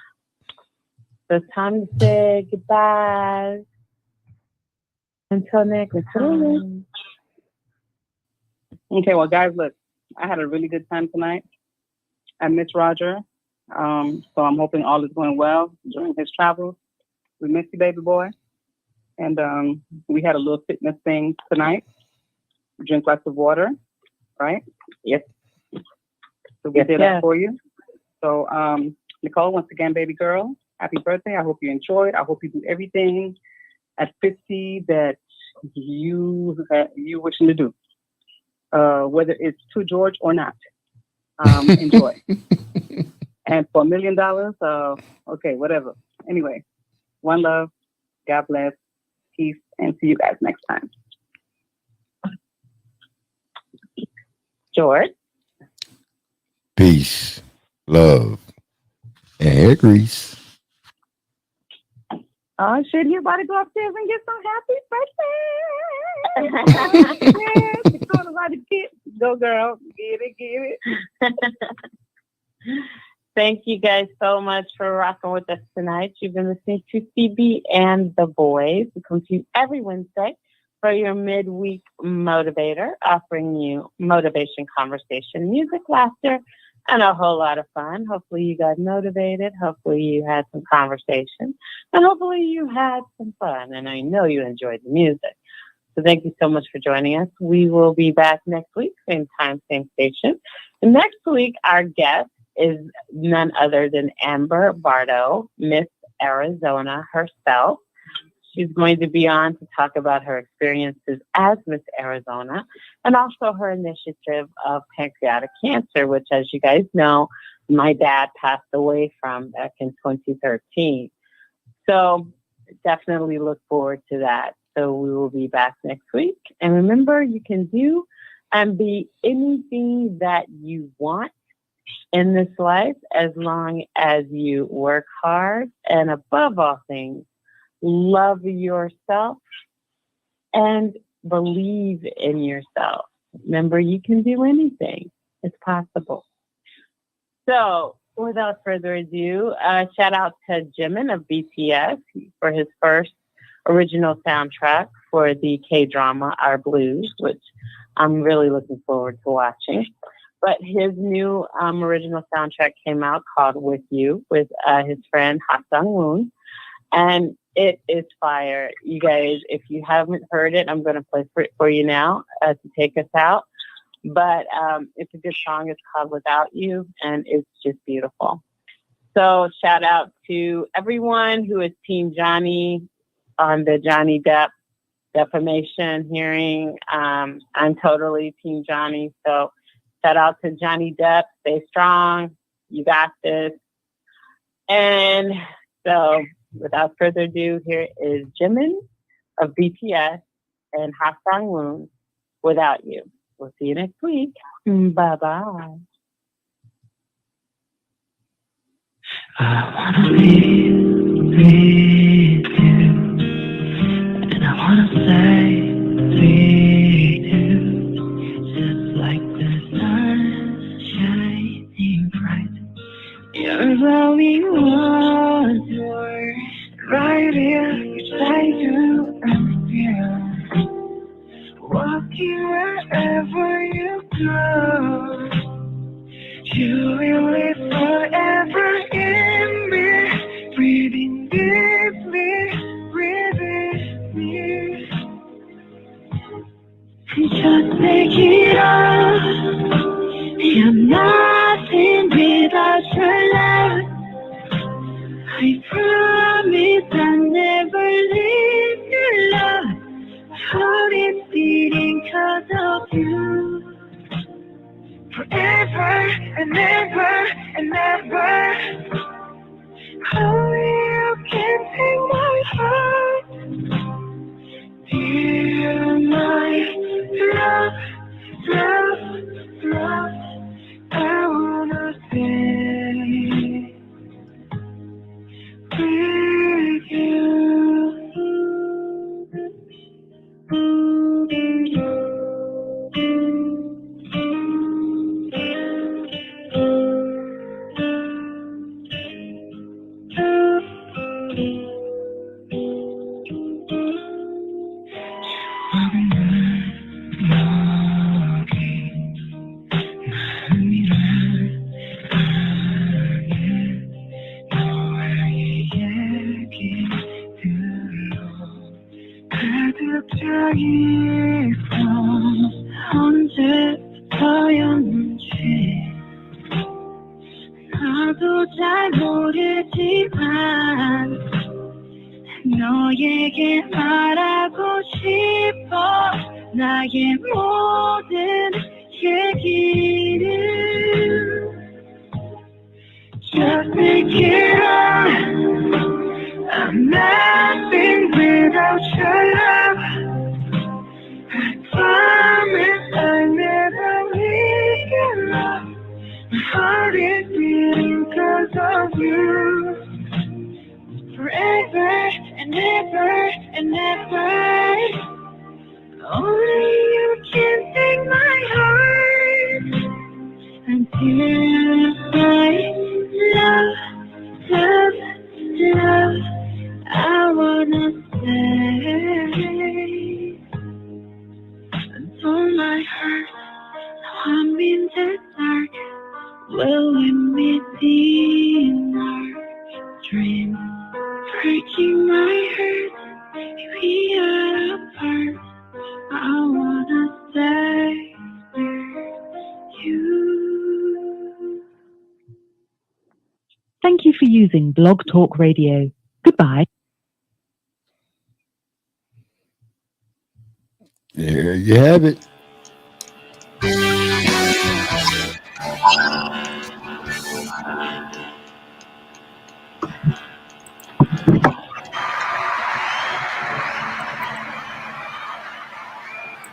Speaker 2: So it's time to say goodbye. Until next time.
Speaker 4: Okay, well, guys, look, I had a really good time tonight. I miss Roger. So I'm hoping all is going well during his travels. We miss you, baby boy. And we had a little fitness thing tonight. Drink lots of water, right?
Speaker 2: Yes.
Speaker 4: So we did that for you. So, Nicole, once again, baby girl, happy birthday. I hope you enjoyed. I hope you do everything at 50 that you wishing to do, whether it's to George or not. Enjoy. And for $1 million, okay, whatever. Anyway, one love, God bless, peace, and see you guys next time.
Speaker 2: George.
Speaker 5: Peace, love, and hair grease.
Speaker 4: Oh, shit, you about to go upstairs and get some happy birthday. Go, girl. Get it.
Speaker 2: Thank you guys so much for rocking with us tonight. You've been listening to CB and the Boys. We come to you every Wednesday for your midweek motivator, offering you motivation, conversation, music, laughter, and a whole lot of fun. Hopefully you got motivated. Hopefully you had some conversation. And hopefully you had some fun. And I know you enjoyed the music. So thank you so much for joining us. We will be back next week, same time, same station. And next week, our guest is none other than Amber Bardo, Miss Arizona herself. She's going to be on to talk about her experiences as Miss Arizona and also her initiative of pancreatic cancer, which, as you guys know, my dad passed away from back in 2013. So definitely look forward to that. So we will be back next week. And remember, you can do and be anything that you want in this life as long as you work hard and above all things, love yourself and believe in yourself. Remember, you can do anything. It's possible. So without further ado, shout out to Jimin of BTS for his first original soundtrack for the K-drama Our Blues, which I'm really looking forward to watching. But his new original soundtrack came out called With You with his friend Ha Sung-woon. And it is fire. You guys, if you haven't heard it, I'm going to play it for you now to take us out. But it's a good song. It's called Without You, and it's just beautiful. So shout out to everyone who is Team Johnny on the Johnny Depp defamation hearing. I'm totally Team Johnny. So shout out to Johnny Depp. Stay strong. You got this. And so without further ado, here is Jimin of BTS and Ha Sung-woon, Without You. We'll see you next week. Bye-bye.
Speaker 8: I wanna be with you, and I wanna stay with you, just like the sun shining bright. You're glowing once more, right here beside you and you, walking wherever you go. You will live forever in me, breathing deeply with me. Just take it all. You're nothing without your love. I promise I'll never leave your love. My heart is beating 'cause of you. Forever and ever and ever. Only you can take my heart. Dear my love, love, love, I wanna stay. 거였는지 나도 잘 모르지만 너에게 말하고 싶어 나의 모든 얘기를 Just make it up I'm nothing without your love I promise I'll never leave your love My heart is beating cause of you Forever and ever and ever Only you can take my heart Until I love I wanna stay Until my heart Now I'm in the dark Will we meet in our dream Breaking my heart We are apart I wanna stay with you
Speaker 1: Thank you for using Blog Talk Radio. Goodbye.
Speaker 5: There you have it.